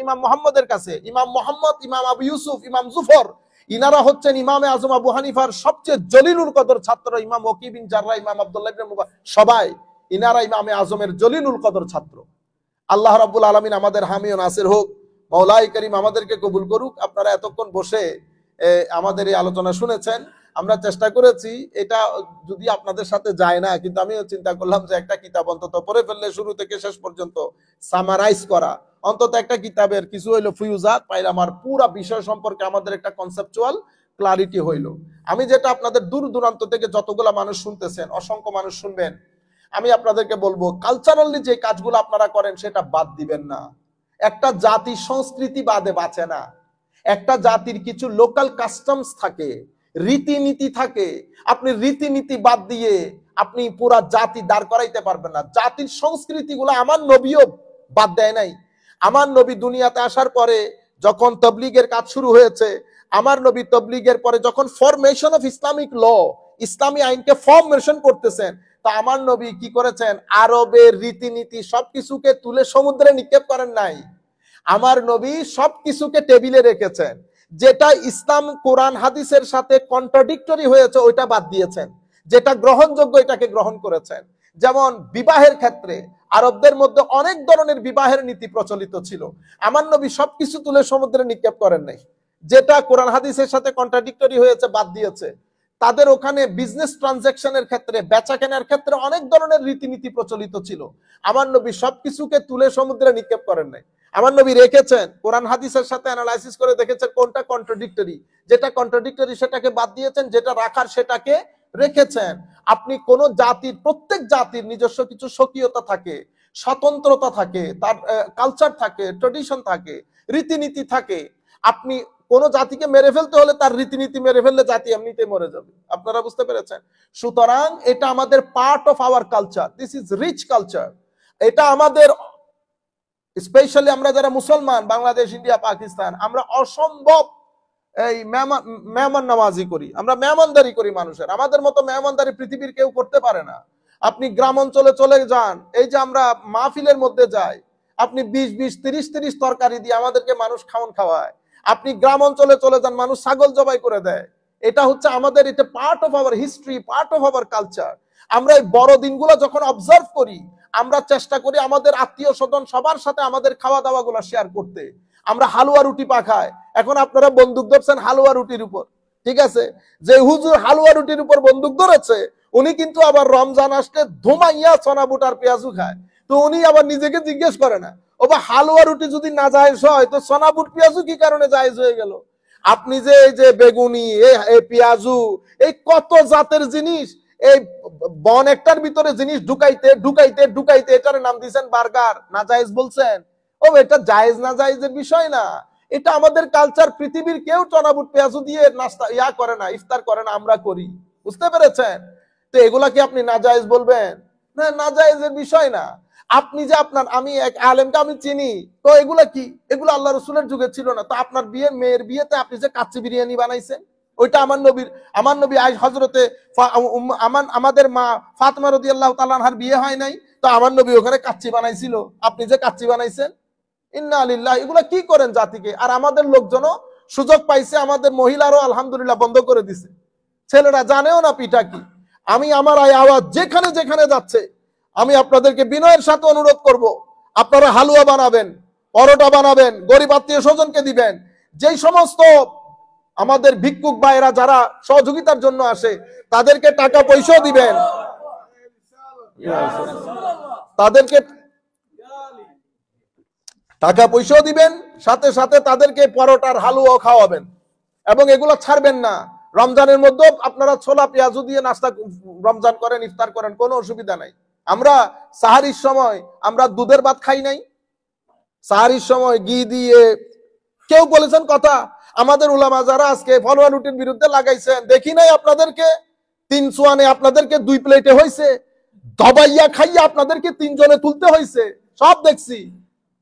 ইমাম মুহাম্মদের কাছে। ইমাম মুহাম্মদ, ইমাম আবু ইউসুফ, ইমাম জুফর, ইনারা হচ্ছেন ইমামে আজম আবু হানিফার সবচেয়ে জলিলুল কদর ছাত্র। ইমাম ওয়াকি বিন জাররাহ, ইমাম আব্দুল্লাহ ইবনে মুবারক, সবাই ইনারা ইমামে আজমের জলিলুল কদর ছাত্র। আল্লাহ রাব্বুল আলামিন আমাদের হামি ও নাসির হোক। মাওলাই করিম আমাদেরকে কবুল করুক। আপনারা এতক্ষণ বসে আমাদের এই আলোচনা শুনেছেন। আমরা চেষ্টা করেছি, এটা যদি আপনাদের সাথে যায় না, কিন্তু আমিও চিন্তা করলাম যে একটা কিতাব অন্তত পড়ে ফেললে শুরু থেকে শেষ পর্যন্ত সামারাইজ করা, অন্তত একটা কিতাবের কিছু হইলো ফিউজাত পাইলে আমার পুরা বিষয় সম্পর্কে আমাদের একটা কনসেপচুয়াল ক্লারিটি হইলো। আমি যেটা আপনাদের দূর দূরান্ত থেকে যতগুলা মানুষ শুনতেছেন, অসংখ্য মানুষ শুনবেন, আমি আপনাদেরকে বলবো কালচারালি যে কাজগুলো আপনারা করেন সেটা বাদ দিবেন না। একটা জাতি সংস্কৃতি বাদে বাঁচে না। একটা জাতির কিছু লোকাল কাস্টমস থাকে, রীতিনীতি থাকে। আপনি রীতিনীতি বাদ দিয়ে আপনি পুরা জাতি দাঁড় করাইতে পারবেন না। জাতির সংস্কৃতিগুলো আমার নবীও বাদ দেয় নাই। আমার নবী দুনিয়াতে আসার পরে যখন তাবলীগের কাজ শুরু হয়েছে, আমার নবী তাবলীগের পরে যখন ফরমেশন অফ ইসলামিক ল, ইসলামী আইনকে ফরমেশন করতেছেন, তা আমার নবী কি করেছেন? আরবের রীতিনীতি সবকিছুকে তুলে সমুদ্রে নিক্ষেপ করেন নাই। আমার নবী সবকিছুকে টেবিলে রেখেছেন। যেটা ইসলাম কোরআন হাদিসের সাথে কন্ট্রাডিক্টরি হয়েছে ওইটা বাদ দিয়েছেন, যেটা গ্রহণযোগ্য এটাকে গ্রহণ করেছেন। যেমন বিবাহের ক্ষেত্রে আরবদের মধ্যে অনেক ধরনের বিবাহের নীতি প্রচলিত ছিল, আমার নবী সবকিছু তুলে সমুদ্রে নিক্ষেপ করেন নাই। যেটা কোরআন হাদিসের সাথে কন্ট্রাডিক্টরি হয়েছে বাদ দিয়েছে। তাদের ওখানে বিজনেস ট্রানজাকশনের ক্ষেত্রে, বেচা কেনার ক্ষেত্রে অনেক ধরনের রীতিনীতি প্রচলিত ছিল, আমার নবী সবকিছুকে তুলে সমুদ্রে নিক্ষেপ করেন নাই। আমার নবী রেখেছেন, কোরআন হাদিসের সাথে অ্যানালাইসিস করে দেখেছেন কোনটা কন্ট্রাডিক্টরি, যেটা কন্ট্রাডিক্টরি সেটাকে বাদ দিয়েছেন, যেটা রাখার সেটাকে রেখেছেন। আপনি কোন জাতির, প্রত্যেক জাতির নিজস্ব কিছু স্বকীয়তা থাকে, স্বতন্ত্রতা থাকে, তার কালচার থাকে, ট্র্যাডিশন থাকে, রীতিনীতি থাকে। আপনি কোন জাতিকে মেরে ফেলতে হলে তার রীতিনীতি মেরে ফেললে জাতি এমনিতে মরে যাবে। আপনারা বুঝতে পেরেছেন? সুতরাং এটা আমাদের part of our culture, this is rich culture. এটা আমাদের, স্পেশালি আমরা যারা মুসলমান, বাংলাদেশ, ইন্ডিয়া, পাকিস্তান, আমরা অসম্ভব এই মেহমান নামাজি করি, আমরা মেহমানদারি করি মানুষের। আমাদের মতো মেহমানদারি পৃথিবীর কেউ করতে পারে না। আপনি গ্রাম অঞ্চলে চলে যান, এই যে আমরা মাহফিলের মধ্যে যাই, আপনি 20 30 তরকারি দিয়ে আমাদেরকে মানুষ খাওয়ায়। আপনি গ্রাম অঞ্চলে চলে যান, মানুষ ছাগল জবাই করে দেয়। এটা হচ্ছে আমাদের, এটা part of hour history, part of our culture. আমরা এই বড় দিনগুলো যখন অবজার্ভ করি, আমরা চেষ্টা করি আমাদের আত্মীয় স্বজন সবার সাথে আমাদের খাওয়া দাওয়া গুলা শেয়ার করতে। আমরা হালুয়া রুটি পাখাই, এখন আপনারা বন্দুক ধরছেন হালুয়া রুটির উপর, ঠিক আছে? যে হুজুর হালুয়া রুটির উপর বন্দুক ধরেছে, উনি কিন্তু আবার রমজান আসলে ধুমাইয়া চনা বুট আর পেঁয়াজু খায়। তো উনি আবার নিজেকে জিজ্ঞেস করে না, ও বা হালুয়া রুটি যদি না জায়েজ হয়, তো চনা বুট পেঁয়াজু কি কারণে জায়েজ হয়ে গেল? আপনি যে এই যে বেগুনি, এই পেঁয়াজু, এই কত জাতের জিনিস, এই বন একটার ভিতরে জিনিস ঢুকাইতে ঢুকাইতে ঢুকাইতে এটার নাম দিয়েছেন বার্গার, না জায়েজ বলছেন। ও এটা জায়েজ না জায়েজের বিষয় না, এটা আমাদের কালচার। পৃথিবীর কেউ চনাবুট পেঁয়াজু দিয়ে নাস্তা করে না, ইফতার করে না, আমরা করি। বুঝতে পেরেছেন? তো এগুলা কি আপনি না জায়েজ বলবেন? না, না জায়েজের বিষয় না। আপনি যে আপনার, আমি এক আলেমকে আমি চিনি, তো এগুলা কি? এগুলো আল্লাহ রসুলের যুগে ছিল না। তো আপনার মেয়ের বিয়েতে আপনি যে কাচ্চি বিরিয়ানি বানাইছেন, ওইটা আমার নবী আজ হজরতে আমাদের মা ফাতেমা রাদিয়াল্লাহু তাআলা আনহার বিয়ে হয় নাই, তো আমার নবী ওখানে কাচ্চি বানাইছিল, আপনি যে কাচ্চি বানাইছেন। ইন্না লিল্লাহ, এগুলা কি করেন জাতিকে? আর আমাদের লোকজনও সুযোগ পাইছে, আমাদের মহিলারও আলহামদুলিল্লাহ বন্ধ করে দিছে, ছেলেরা জানেও না পিঠা কি। আমি আমার এই আওয়াজ যেখানে যেখানে যাচ্ছে, আমি আপনাদেরকে বিনয়ের সাথে অনুরোধ করব, আপনারা হালুয়া বানাবেন, পরোটা বানাবেন, গরিব আত্মীয় স্বজনকে দিবেন। যেই সমস্ত আমাদের ভিক্ষুক ভাইয়েরা যারা সহযোগিতার জন্য আসে, তাদেরকে টাকা পয়সাও দিবেন, তাদেরকে টাকা পয়সাও দিবেন, সাথে সাথে তাদেরকে পরোটার হালুয়াও খাওয়াবেন। এবং এগুলো ছাড়বেন না। রমজানের মধ্যে আপনারা ছোলা পেঁয়াজু দিয়ে নাস্তা রমজান করেন, ইফতার করেন, কোনো অসুবিধা নাই। আমরা সাহারির সময় আমরা দুধের ভাত খাই নাই, সাহারির সময় ঘি দিয়ে। কেউ বলেছেন কথা, আমাদের উলামা যারা আজকে ফলোয়া রুটির বিরুদ্ধে লাগাইছেন, দেখি নাই আপনাদেরকে 3 সোয়ানে আপনাদেরকে 2 প্লেটে হয়েছে, দবাইয়া খাইয়া আপনাদেরকে 3 জনে তুলতে হয়েছে, সব দেখছি।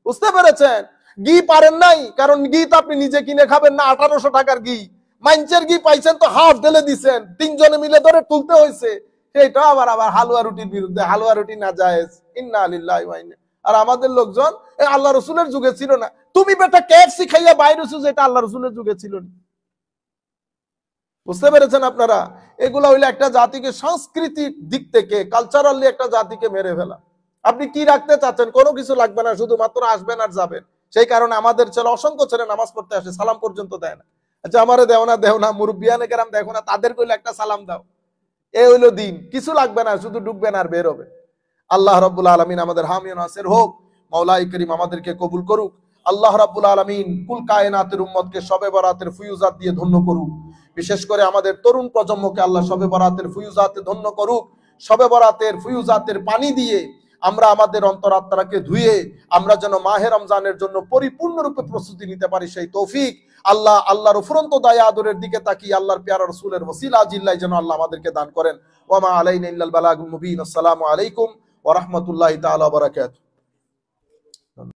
বুঝতে পেরেছেন? ঘি পারেন নাই, কারণ ঘি তো আপনি নিজে কিনে খাবেন না। 1800 টাকার ঘি, মাইনচের ঘি পাইছেন তো হাফ ঢেলে দিচ্ছেন, 3 জনে মিলে ধরে তুলতে হয়েছে। সেইটা আবার হালুয়া রুটির বিরুদ্ধে, হালুয়া রুটি না জায়েজ। ইন্না লিল্লাহি ওয়া ইন্না। আর আমাদের লোকজন আল্লাহ রসুলের যুগে ছিল না। তুমি বেটা কেএফসি খাইয়া বাইরে হইছো, যেটা আল্লাহ রসুলের যুগে ছিল না। বুঝতে পেরেছেন আপনারা? এগুলা হইলে একটা জাতিকে সাংস্কৃতিক দিক থেকে, কালচারালি একটা জাতিকে মেরে ফেলা। আপনি কি রাখতে চাচ্ছেন? কোনো কিছু লাগবে না, শুধুমাত্র আসবেন আর যাবেন। সেই কারণে আমাদের ছেলে, অসংখ্য ছেলে নামাজ পড়তে আসে, সালাম পর্যন্ত দেয় না। আচ্ছা, আমারে দেও না, মুরব্বিয়ানে কেরাম দেখো না, তাদের কইলে একটা সালাম দাও। এ হইলো দিন। কিছু লাগবে না, শুধু ঢুকবেন আর বের হবে। আল্লাহ রাব্বুল আলামিন আমাদের হামি ও নাসির হোক। মাওলাই করিম আমাদেরকে কবুল করুক। আল্লাহ রাব্বুল আলামিন কুল কায়নাতের উম্মতকে শবে বরাতের ফুয়ুজাত দিয়ে ধন্য করুক। বিশেষ করে আমাদের তরুণ প্রজন্মকে আল্লাহ শবে বরাতের ফুয়ুজাতে ধন্য করুক। শবে বরাতের ফুয়ুজাতের পানি দিয়ে আমরা আমাদের অন্তরাত্মাকে ধুয়ে আমরা যেন মাহে রমজানের জন্য পরিপূর্ণরূপে প্রস্তুতি নিতে পারি, সেই তৌফিক আল্লাহর উফরন্ত দয়া আদরের দিকে তাকিয়ে আল্লাহর প্যারা রাসূলের ওসিলা জিল্লাহ যেন আল্লাহ আমাদেরকে দান করেন। ওয়া মা আলাইনা ইল্লাল বালাগুল মুবিন। আসসালামু আলাইকুম ওয়া রাহমাতুল্লাহি তাআলা ওয়া বারাকাতুহু।